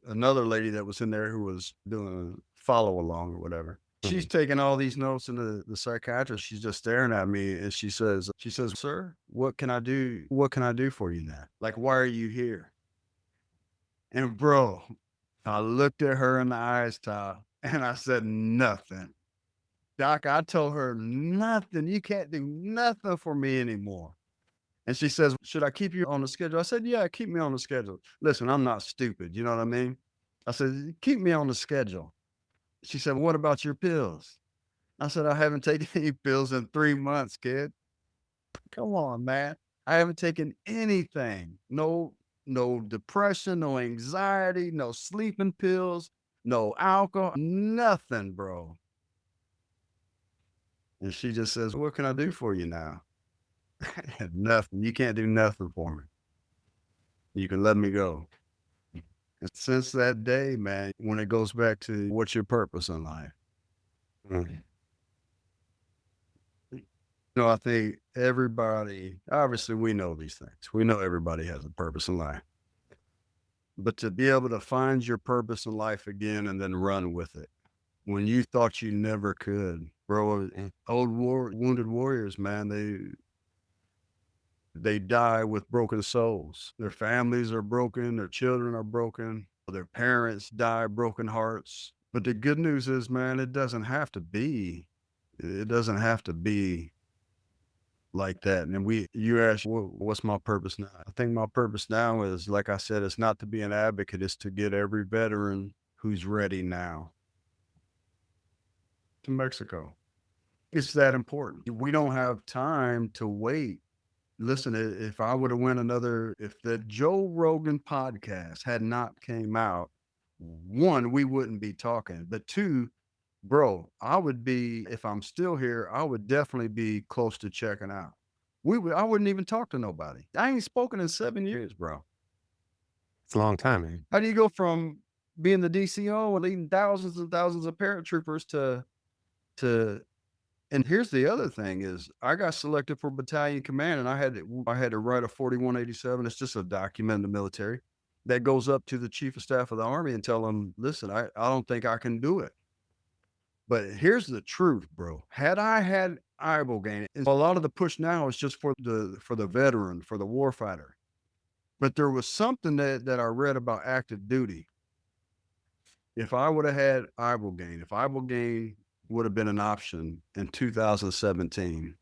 another lady that was in there who was doing a follow along or whatever. She's taking all these notes, and the psychiatrist, she's just staring at me, and she says, "Sir, what can I do? What can I do for you now? Like, why are you here?" And bro, I looked at her in the eyes, Ty, and I said, "Nothing. Doc, I told her nothing. You can't do nothing for me anymore." And she says, "Should I keep you on the schedule?" I said, "Yeah, keep me on the schedule. Listen, I'm not stupid. You know what I mean?" I said, "Keep me on the schedule." She said, "What about your pills?" I said, "I haven't taken any pills in 3 months, kid. Come on, man. I haven't taken anything. No depression, no anxiety, no sleeping pills. no alcohol, nothing, bro. And she just says, what can I do for you now? Nothing. You can't do nothing for me. You can let me go. And since that day, man, when it goes back to what's your purpose in life? Mm. I think everybody, obviously, we know these things. We know everybody has a purpose in life. But to be able to find your purpose in life again and then run with it when you thought you never could, bro. Wounded warriors, man, they die with broken souls. Their families are broken, their children are broken, their parents die broken hearts. But the good news is, man, it doesn't have to be. It doesn't have to be like that. And you ask, what's my purpose now? I think my purpose now is, like I said, it's not to be an advocate, it's to get every veteran who's ready now to Mexico. It's that important. We don't have time to wait. Listen, if I would have if the Joe Rogan podcast had not came out, one, we wouldn't be talking, but two, bro, if I'm still here, I would definitely be close to checking out. I wouldn't even talk to nobody. I ain't spoken in 7 years, bro. It's a long time, man. How do you go from being the DCO and leading thousands and thousands of paratroopers to and here's the other thing is I got selected for battalion command and I had to write a 4187. It's just a document in the military that goes up to the chief of staff of the army and tell them, listen, I don't think I can do it. But here's the truth, bro. Had I had Ibogaine, a lot of the push now is just for the veteran, for the warfighter. But there was something that I read about active duty. If I would have had Ibogaine, if Ibogaine would have been an option in 2017,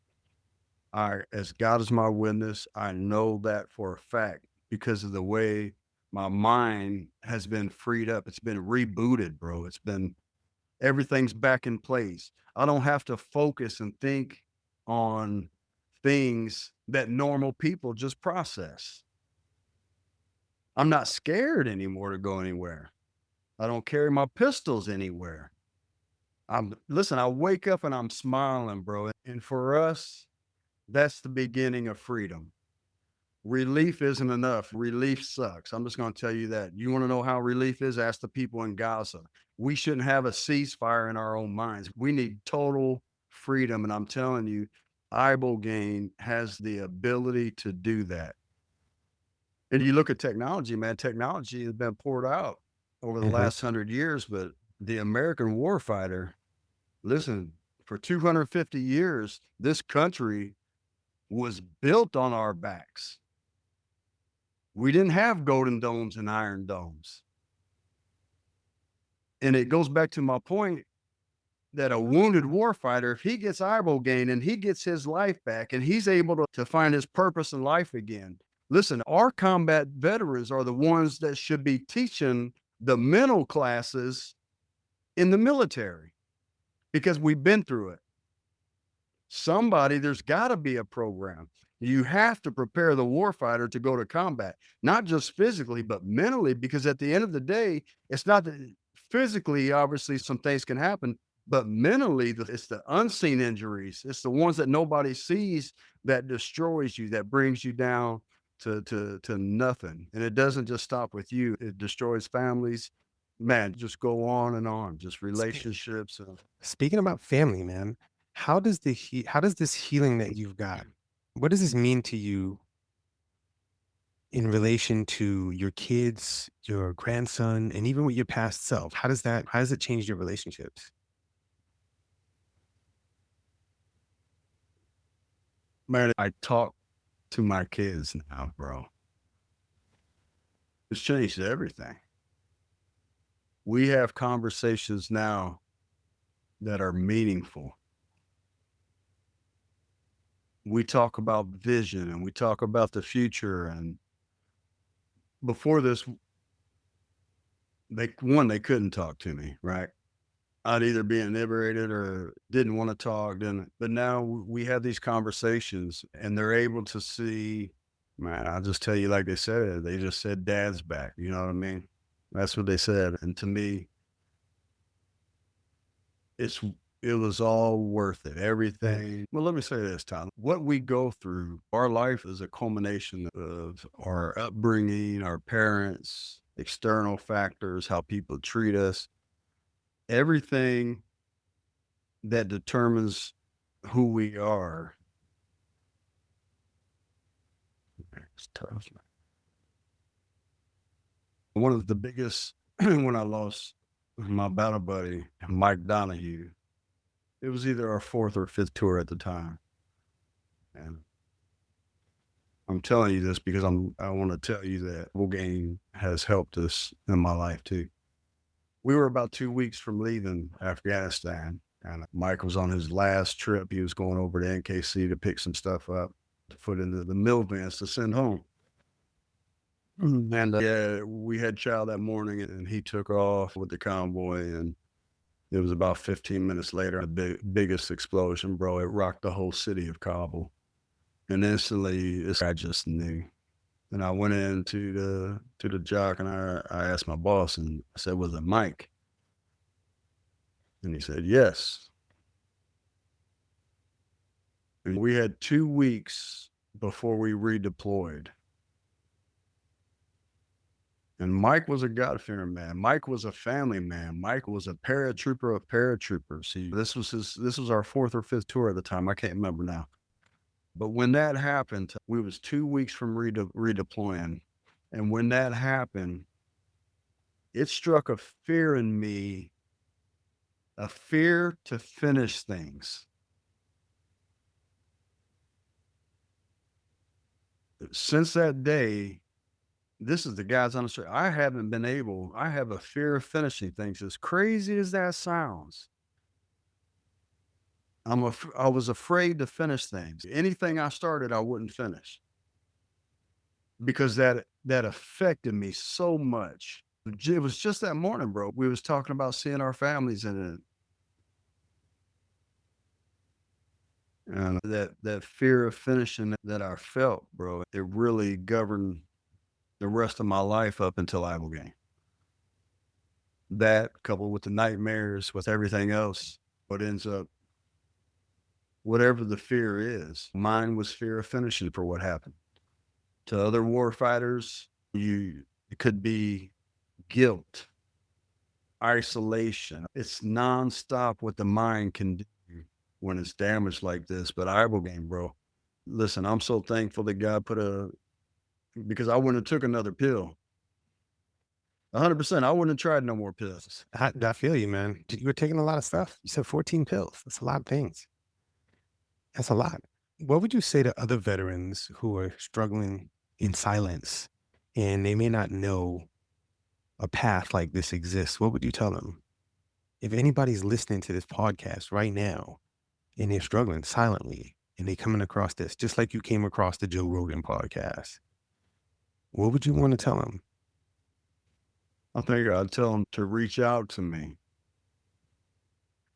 as God is my witness, I know that for a fact because of the way my mind has been freed up. It's been rebooted, bro. Everything's back in place. I don't have to focus and think on things that normal people just process. I'm not scared anymore to go anywhere. I don't carry my pistols anywhere. Listen, I wake up and I'm smiling, bro. And for us, that's the beginning of freedom. Relief isn't enough. Relief sucks. I'm just going to tell you that. You want to know how relief is? Ask the people in Gaza. We shouldn't have a ceasefire in our own minds. We need total freedom. And I'm telling you, Ibogaine has the ability to do that. And you look at technology, man, technology has been poured out over the last 100 years, but the American warfighter, listen, for 250 years, this country was built on our backs. We didn't have golden domes and iron domes. And it goes back to my point that a wounded warfighter, if he gets Ibogaine and he gets his life back and he's able to find his purpose in life again. Listen, our combat veterans are the ones that should be teaching the mental classes in the military because we've been through it. There's got to be a program. You have to prepare the warfighter to go to combat, not just physically, but mentally, because at the end of the day, it's not that physically, obviously, some things can happen, but mentally, it's the unseen injuries. It's the ones that nobody sees that destroys you, that brings you down to nothing. And it doesn't just stop with you. It destroys families. Man, just go on, just relationships. Speaking about family, man, how does this healing that you've got, what does this mean to you in relation to your kids, your grandson, and even with your past self? How does it change your relationships? Man, I talk to my kids now, bro. It's changed everything. We have conversations now that are meaningful. We talk about vision and we talk about the future. And before this, they couldn't talk to me, right? I'd either be inebriated or didn't want to talk. But now we have these conversations and they're able to see, man, I'll just tell you, like they just said, Dad's back. You know what I mean? That's what they said. And to me, it's it was all worth it. Everything. Well, let me say this, Tom. What we go through, our life is a culmination of our upbringing, our parents, external factors, how people treat us, everything that determines who we are. It's tough. One of the biggest, when I lost my battle buddy, Mike Donahue, it was either our fourth or fifth tour at the time. And I'm telling you this because I want to tell you that Ibogaine has helped us in my life too. We were about 2 weeks from leaving Afghanistan, and Mike was on his last trip. He was going over to NKC to pick some stuff up to put into the mill vans to send home. And yeah, we had chow that morning, and he took off with the convoy, and it was about 15 minutes later, the biggest explosion, bro. It rocked the whole city of Kabul. And instantly, I just knew. And I went into the jock, and I asked my boss, and I said, "Was it Mike?" And he said, "Yes." And we had 2 weeks before we redeployed. And Mike was a God-fearing man. Mike was a family man. Mike was a paratrooper of paratroopers. This was our fourth or fifth tour at the time. I can't remember now. But when that happened, we was 2 weeks from redeploying. And when that happened, it struck a fear in me, a fear to finish things. Since that day, this is the guys on the street. I have a fear of finishing things. As crazy as that sounds, I was afraid to finish things. Anything I started, I wouldn't finish because that affected me so much. It was just that morning, bro. We was talking about seeing our families and that fear of finishing that I felt, bro. It really governed the rest of my life up until Ibogaine. That coupled with the nightmares, with everything else, what ends up, whatever the fear is, mine was fear of finishing for what happened. To other war fighters, it could be guilt, isolation. It's nonstop what the mind can do when it's damaged like this. But Ibogaine, bro, listen, I'm so thankful that God because I wouldn't have took another pill. 100%. I wouldn't have tried no more pills. I feel you, man. You were taking a lot of stuff. You said 14 pills. That's a lot of things. That's a lot. What would you say to other veterans who are struggling in silence and they may not know a path like this exists? What would you tell them? If anybody's listening to this podcast right now and they're struggling silently and they're coming across this, just like you came across the Joe Rogan podcast, what would you want to tell them? I think I'd tell them to reach out to me.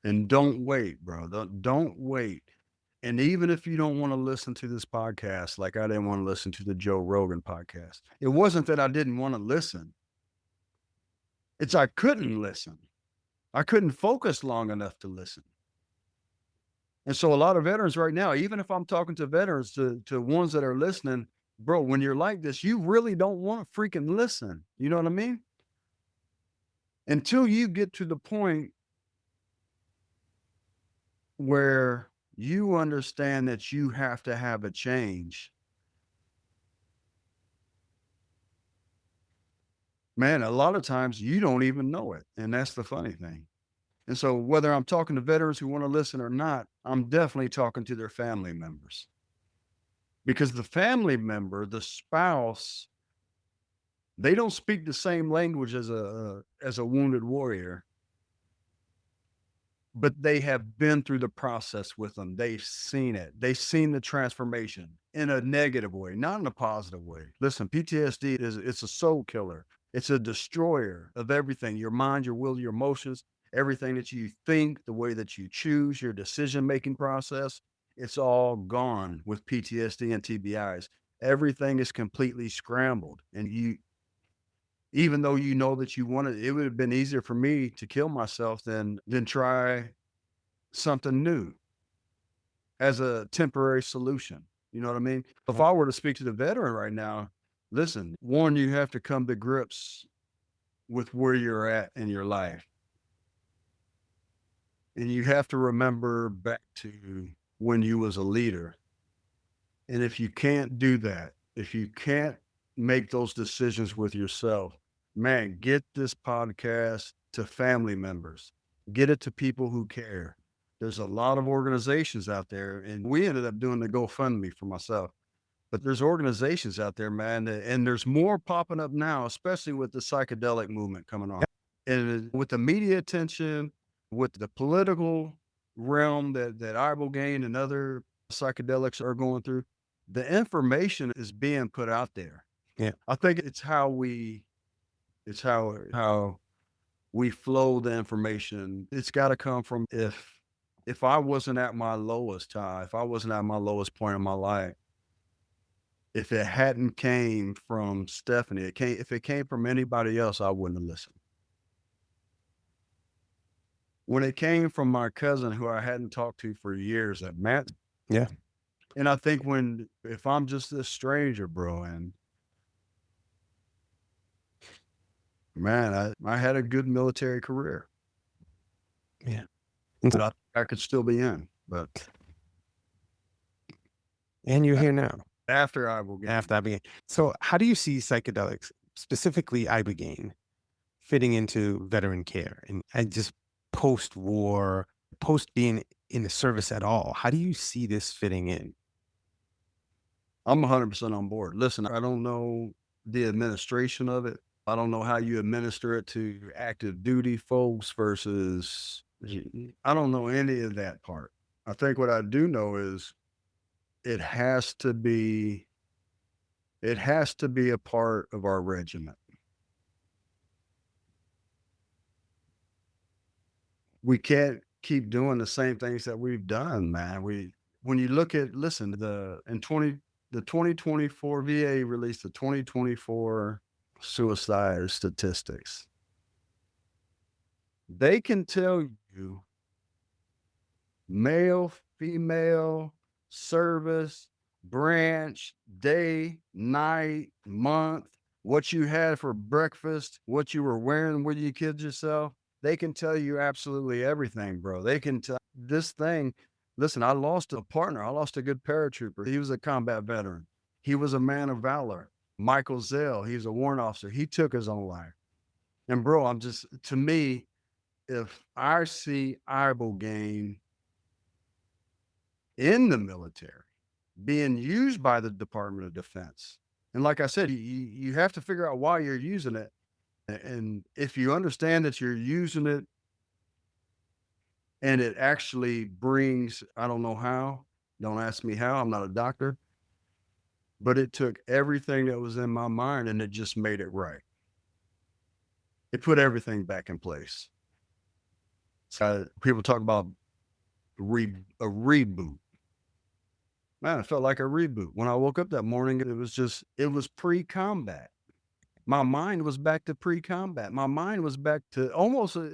And don't wait, bro. Don't wait. And even if you don't want to listen to this podcast, like I didn't want to listen to the Joe Rogan podcast, it wasn't that I didn't want to listen. It's I couldn't listen. I couldn't focus long enough to listen. And so a lot of veterans right now, even if I'm talking to veterans, to ones that are listening, bro, when you're like this, you really don't want to freaking listen. You know what I mean? Until you get to the point where you understand that you have to have a change. Man, a lot of times you don't even know it. And that's the funny thing. And so whether I'm talking to veterans who want to listen or not, I'm definitely talking to their family members. Because the family member, the spouse, they don't speak the same language as a wounded warrior, but they have been through the process with them. They've seen it. They've seen the transformation in a negative way, not in a positive way. Listen, PTSD it's a soul killer. It's a destroyer of everything, your mind, your will, your emotions, everything that you think, the way that you choose, your decision-making process. It's all gone with PTSD and TBIs. Everything is completely scrambled. And even though you know that you wanted, it would have been easier for me to kill myself than try something new as a temporary solution. You know what I mean? If I were to speak to the veteran right now, listen, one, you have to come to grips with where you're at in your life. And you have to remember back to when you was a leader. And if you can't do that, if you can't make those decisions with yourself, man, get this podcast to family members, get it to people who care. There's a lot of organizations out there, and we ended up doing the GoFundMe for myself. But there's organizations out there, man, and there's more popping up now, especially with the psychedelic movement coming on. And with the media attention, with the political realm that Ibogaine and other psychedelics are going through, the information is being put out there. Yeah. I think it's how we flow the information. It's got to come from if I wasn't at my lowest time, if I wasn't at my lowest point in my life, if it hadn't came from Stephanie, if it came from anybody else, I wouldn't have listened. When it came from my cousin who I hadn't talked to for years, at Matt. Yeah. And I think if I'm just this stranger, bro, and man, I had a good military career. Yeah. But I could still be in, but. And you're here now. After Ibogaine. So how do you see psychedelics, specifically Ibogaine, fitting into veteran care and just post-war, post being in the service at all? How do you see this fitting in? I'm 100% on board. Listen, I don't know the administration of it. I don't know how you administer it to active duty folks versus, I don't know any of that part. I think what I do know is it has to be a part of our regiment. We can't keep doing the same things that we've done, man. When you look at, listen, the 2024 VA released the 2024 suicide statistics. They can tell you male, female, service, branch, day, night, month, what you had for breakfast, what you were wearing when you killed yourself. They can tell you absolutely everything, bro. They can tell this thing. Listen, I lost a partner. I lost a good paratrooper. He was a combat veteran. He was a man of valor. Michael Zell, he's a warrant officer. He took his own life. And bro, to me, if I see Ibogaine in the military being used by the Department of Defense, and like I said, you have to figure out why you're using it. And if you understand that you're using it and it actually brings, I don't know how, don't ask me how, I'm not a doctor, but it took everything that was in my mind and it just made it right. It put everything back in place. So people talk about a reboot. Man, it felt like a reboot. When I woke up that morning, it was pre-combat. My mind was back to pre-combat. My mind was back to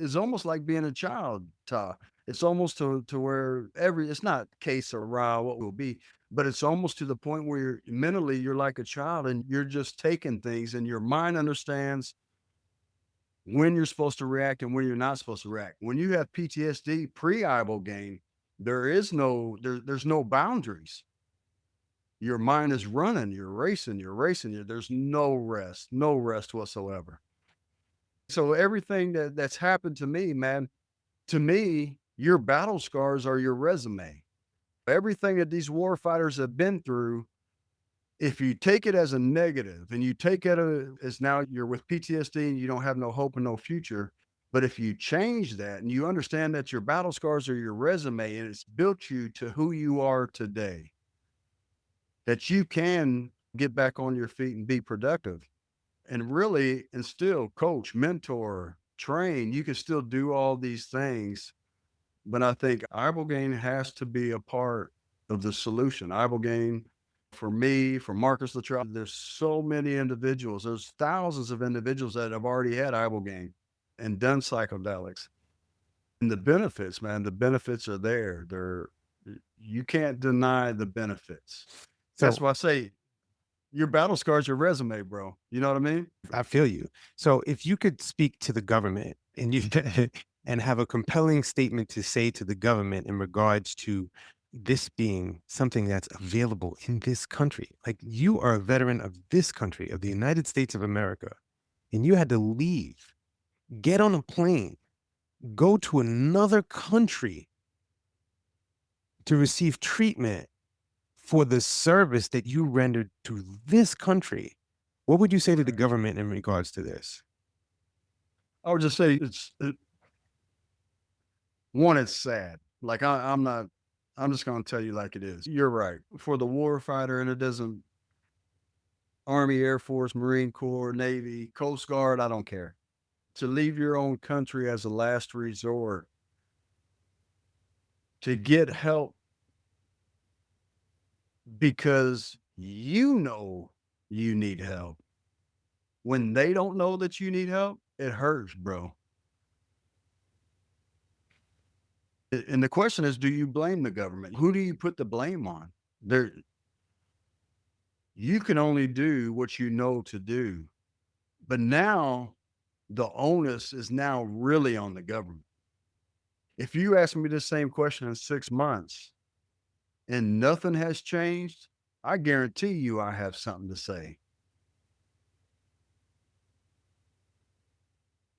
it's almost like being a child, Ta. It's almost to where it's not case or raw what will be, but it's almost to the point where you're like a child and you're just taking things and your mind understands when you're supposed to react and when you're not supposed to react. When you have PTSD pre-Ibogaine, there's no boundaries. Your mind is running, you're racing, there's no rest whatsoever. So everything that's happened to me, man, to me, your battle scars are your resume. Everything that these war fighters have been through, if you take it as a negative and you take it as now you're with PTSD and you don't have no hope and no future, but if you change that and you understand that your battle scars are your resume and it's built you to who you are today, that you can get back on your feet and be productive and really instill, coach, mentor, train. You can still do all these things. But I think Ibogaine has to be a part of the solution. Ibogaine, for me, for Marcus Luttrell, there's so many individuals. There's thousands of individuals that have already had Ibogaine and done psychedelics. And the benefits, man, the benefits are there. You can't deny the benefits. That's So why I say your battle scars your resume, bro. You know what I mean? I feel you. So if you could speak to the government and you and have a compelling statement to say to the government in regards to this being something that's available in this country, like you are a veteran of this country, of the United States of America, and you had to leave, get on a plane, go to another country to receive treatment for the service that you rendered to this country. What would you say to the government in regards to this? I would just say one, it's sad. Like I'm not. I'm just gonna tell you like it is. You're right. For the war fighter, and it doesn't Army, Air Force, Marine Corps, Navy, Coast Guard, I don't care. To leave your own country as a last resort to get help because you know you need help. When they don't know that you need help, it hurts, bro. And the question is, do you blame the government? Who do you put the blame on? There, you can only do what you know to do. But now the onus is now really on the government. If you ask me the same question in 6 months and nothing has changed, I guarantee you I have something to say.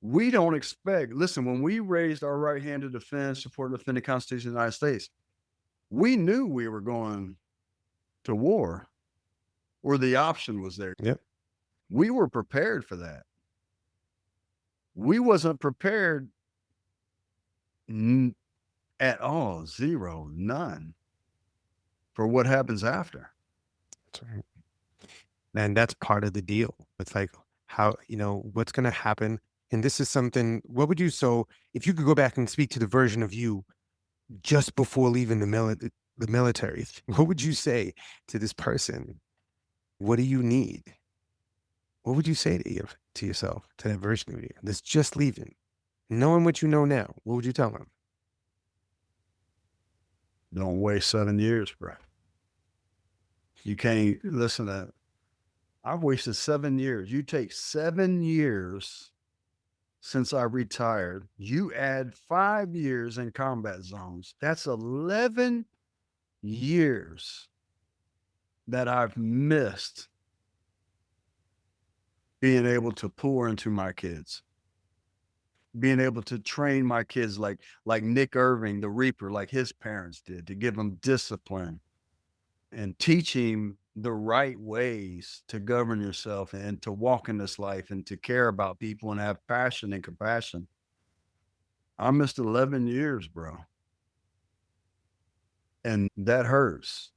We don't expect, listen, when we raised our right hand to defend, support, and defend the Constitution of the United States, we knew we were going to war or the option was there. Yep. We were prepared for that. We wasn't prepared at all, zero, none for what happens after. That's right. And that's part of the deal. It's like how, what's going to happen. And this is something, what would you, so if you could go back and speak to the version of you just before leaving the military, what would you say to this person? What do you need? What would you say to yourself, to that version of you that's just leaving, knowing what you know now? What would you tell them? Don't waste 7 years, bro. You can't listen to that. I've wasted 7 years. You take 7 years since I retired. You add 5 years in combat zones. That's 11 years that I've missed being able to pour into my kids, being able to train my kids like Nick Irving, the Reaper, like his parents did, to give them discipline and teach him the right ways to govern yourself and to walk in this life and to care about people and have passion and compassion. I missed 11 years, bro. And that hurts.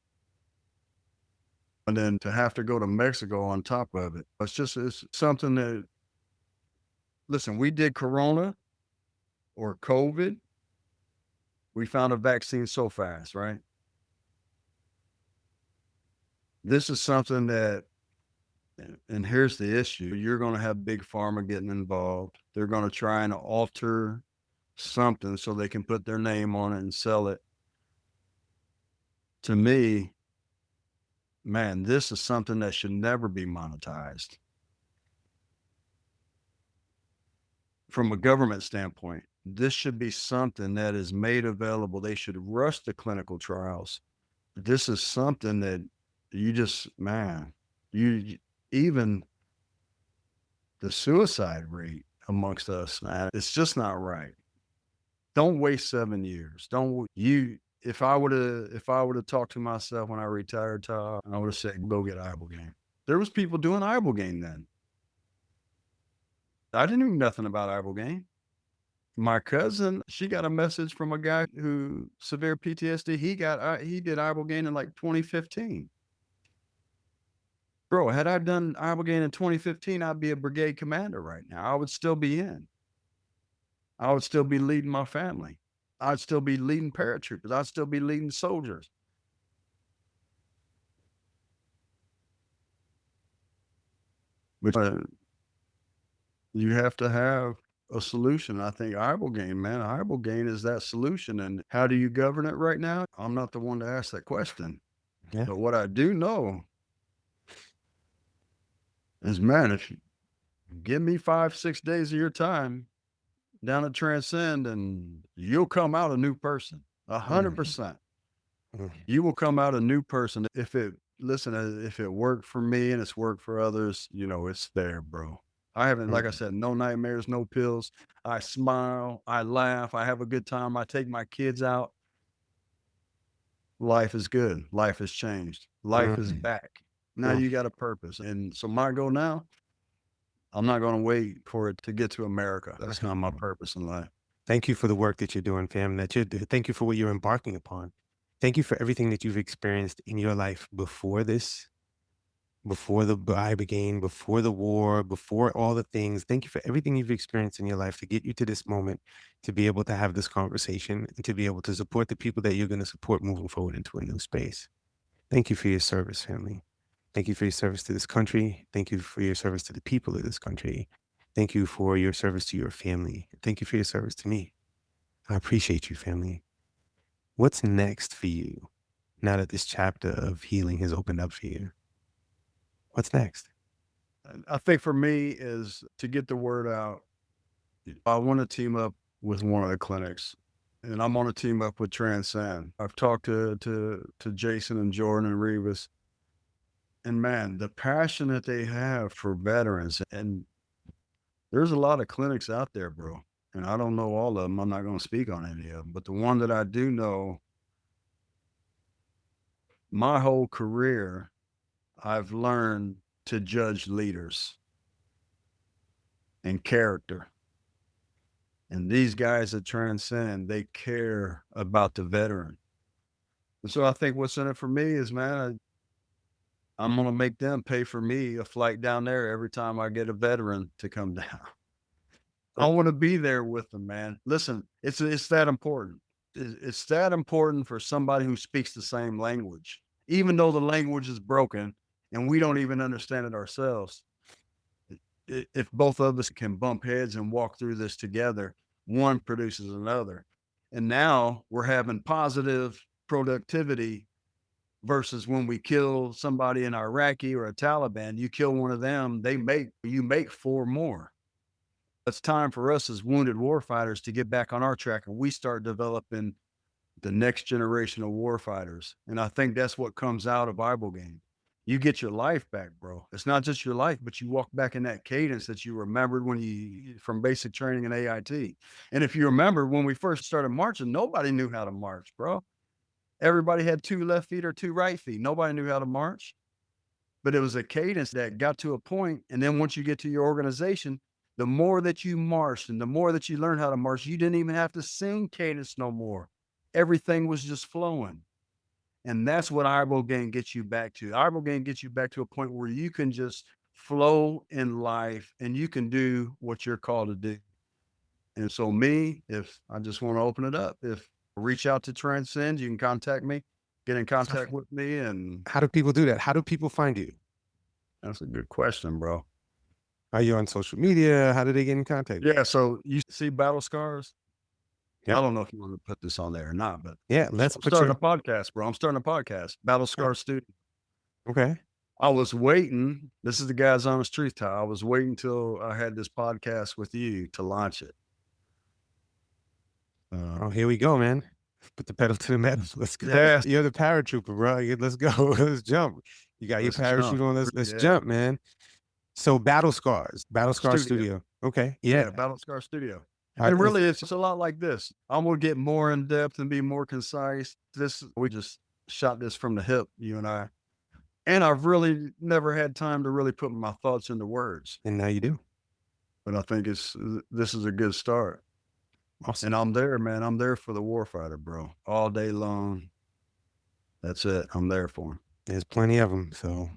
And then to have to go to Mexico on top of it, it's something that, listen, we did Corona or COVID. We found a vaccine so fast, right? This is something that, and here's the issue. You're going to have big pharma getting involved. They're going to try and alter something so they can put their name on it and sell it. To me, man, this is something that should never be monetized. From a government standpoint, this should be something that is made available. They should rush the clinical trials. This is something that you just, man, even the suicide rate amongst us, man, it's just not right. Don't waste 7 years. If I would have talked to myself when I retired, I would have said, go get Ibogaine. There was people doing Ibogaine then. I didn't know nothing about Ibogaine. My cousin, she got a message from a guy who severe PTSD. He did Ibogaine in like 2015. Bro, had I done Ibogaine in 2015, I'd be a brigade commander right now. I would still be in. I would still be leading my family. I'd still be leading paratroopers. I'd still be leading soldiers. But you have to have a solution. I think Ibogaine, man, Ibogaine is that solution. And how do you govern it right now? I'm not the one to ask that question. Yeah. But what I do know is, man, if you give me 5, 6 days of your time down at Transcend, and you'll come out a new person, 100%. Mm. You will come out a new person. If it worked for me and it's worked for others, it's there, bro. I haven't, like I said, no nightmares, no pills. I smile, I laugh, I have a good time. I take my kids out. Life is good. Life has changed. Life is back. Now you got a purpose. And so my goal now, I'm not going to wait for it to get to America. That's not my purpose in life. Thank you for the work that you're doing, fam. Thank you for what you're embarking upon. Thank you for everything that you've experienced in your life before this, before the Ibogaine, before the war, before all the things. Thank you for everything you've experienced in your life to get you to this moment, to be able to have this conversation and to be able to support the people that you're going to support moving forward into a new space. Thank you for your service, family. Thank you for your service to this country. Thank you for your service to the people of this country. Thank you for your service to your family. Thank you for your service to me. I appreciate you, family. What's next for you now that this chapter of healing has opened up for you? What's next? I think for me is to get the word out. I want to team up with one of the clinics, and I'm on a team up with Transcend. I've talked to Jason and Jordan and Revis, and man, the passion that they have for veterans, and there's a lot of clinics out there, bro. And I don't know all of them. I'm not going to speak on any of them, but the one that I do know, my whole career, I've learned to judge leaders and character. And these guys that Transcend, they care about the veteran. And so I think what's in it for me is, man, I'm going to make them pay for me a flight down there every time I get a veteran to come down. I want to be there with them, man. Listen, it's that important. It's that important for somebody who speaks the same language, even though the language is broken and we don't even understand it ourselves. If both of us can bump heads and walk through this together, one produces another. And now we're having positive productivity versus when we kill somebody in Iraqi or a Taliban, you kill one of them, you make 4 more. It's time for us as wounded warfighters to get back on our track, and we start developing the next generation of warfighters. And I think that's what comes out of Ibogaine. You get your life back, bro. It's not just your life, but you walk back in that cadence that you remembered from basic training in AIT. And if you remember, when we first started marching, nobody knew how to march, bro. Everybody had 2 left feet or 2 right feet. Nobody knew how to march. But it was a cadence that got to a point, and then once you get to your organization, the more that you marched and the more that you learned how to march, you didn't even have to sing cadence no more. Everything was just flowing. And that's what Ibogaine gets you back to. Ibogaine gets you back to a point where you can just flow in life and you can do what you're called to do. And so if I just want to open it up, if reach out to Transcend, you can contact me, get in contact with me. And how do people do that? How do people find you? That's a good question, bro. Are you on social media? How do they get in contact? Yeah. So you see Battle Scars? Yep. I don't know if you want to put this on there or not, but yeah, I'm starting a podcast, bro. I'm starting a podcast, Battle Scars Studio. Okay. I was waiting. This is the guy's honest truth, Ty. I was waiting till I had this podcast with you to launch it. Oh, here we go, man. Put the pedal to the metal. Let's go. Yes. You're the paratrooper, bro. Let's go. Let's jump. You got your parachute on. Let's jump, man. So Battle Scars Studio. Okay. Yeah. Battle Scars Studio. And really, it's a lot like this. I'm going to get more in depth and be more concise. We just shot this from the hip, you and I. And I've really never had time to really put my thoughts into words. And now you do. But I think this is a good start. Awesome. And I'm there, man. I'm there for the warfighter, bro. All day long. That's it. I'm there for him. There's plenty of them. So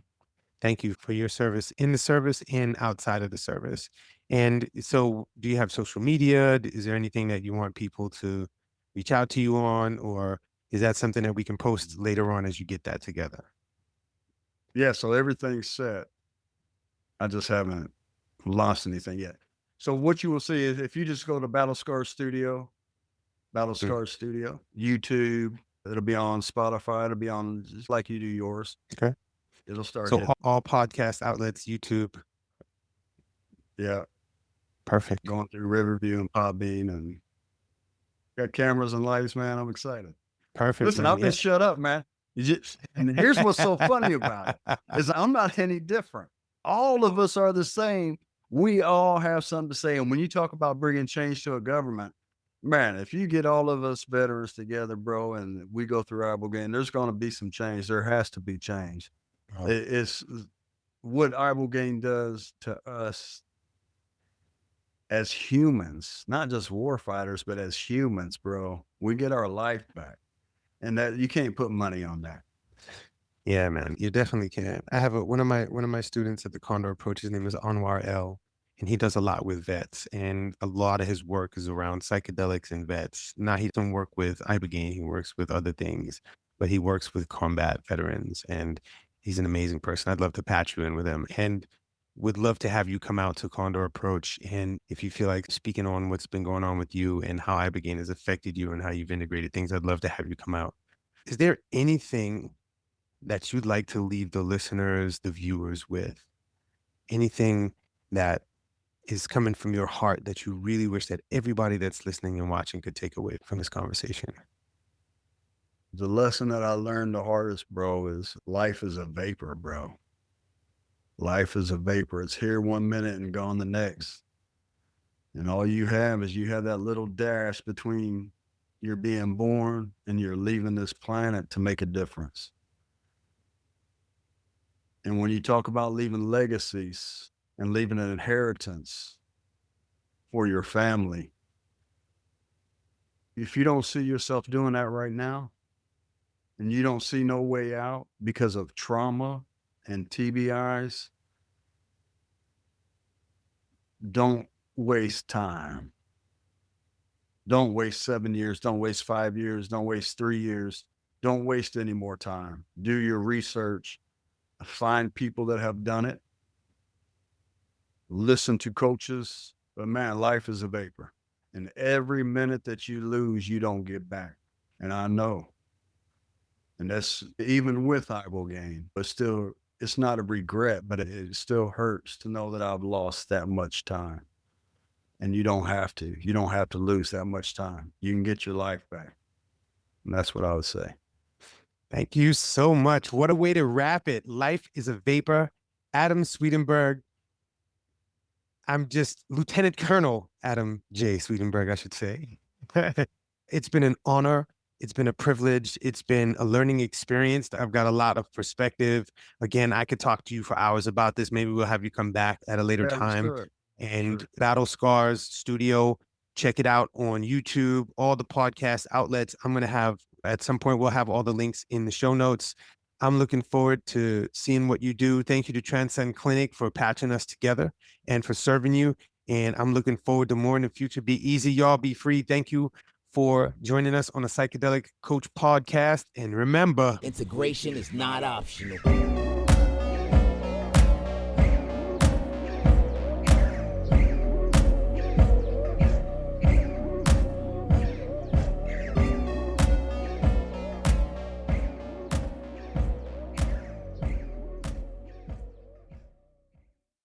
thank you for your service in the service and outside of the service. And so do you have social media? Is there anything that you want people to reach out to you on, or is that something that we can post later on as you get that together? Yeah. So everything's set. I just haven't launched anything yet. So what you will see is if you just go to Battle Scar Studio, YouTube, it'll be on Spotify, it'll be on just like you do yours. Okay. It'll start So hitting. all podcast outlets, YouTube. Yeah. Perfect. Going through Riverview and Podbean and got cameras and lights, man. I'm excited. Perfect. Listen, man. I've been shut up, man. And here's what's so funny about it is I'm not any different. All of us are the same. We all have something to say. And when you talk about bringing change to a government, man, if you get all of us veterans together, bro, and we go through Ibogaine, there's going to be some change. There has to be change. Oh. It's what Ibogaine does to us as humans, not just war fighters, but as humans, bro. We get our life back. And that you can't put money on that. Yeah, man, you definitely can. I have one of my students at the Condor Approach. His name is Anwar L, and he does a lot with vets, and a lot of his work is around psychedelics and vets. Now he doesn't work with Ibogaine; he works with other things, but he works with combat veterans, and he's an amazing person. I'd love to patch you in with him, and would love to have you come out to Condor Approach. And if you feel like speaking on what's been going on with you and how Ibogaine has affected you and how you've integrated things, I'd love to have you come out. Is there anything that you'd like to leave the listeners, the viewers with? Anything that is coming from your heart that you really wish that everybody that's listening and watching could take away from this conversation? The lesson that I learned the hardest, bro, is life is a vapor, bro. Life is a vapor. It's here one minute and gone the next. And all you have is that little dash between you're being born and you're leaving this planet to make a difference. And when you talk about leaving legacies and leaving an inheritance for your family, if you don't see yourself doing that right now, and you don't see no way out because of trauma and TBIs, don't waste time. Don't waste 7 years. Don't waste 5 years. Don't waste 3 years. Don't waste any more time. Do your research. Find people that have done it. Listen to coaches. But man, life is a vapor. And every minute that you lose, you don't get back. And I know. And that's even with Ibogaine. But still, it's not a regret, but it still hurts to know that I've lost that much time. And you don't have to. You don't have to lose that much time. You can get your life back. And that's what I would say. Thank you so much. What a way to wrap it. Life is a vapor. Adam Swedenburg. I'm just Lieutenant Colonel Adam J. Swedenburg, I should say. It's been an honor. It's been a privilege. It's been a learning experience. I've got a lot of perspective. Again, I could talk to you for hours about this. Maybe we'll have you come back at a later time. Sure. And Battle Scars Studio, check it out on YouTube, all the podcast outlets. I'm going to have, at some point, we'll have all the links in the show notes. I'm looking forward to seeing what you do. Thank you to Transcend Clinic for patching us together and for serving you. And I'm looking forward to more in the future. Be easy, y'all. Be free. Thank you for joining us on the Psychedelic Coach podcast. And remember, integration is not optional.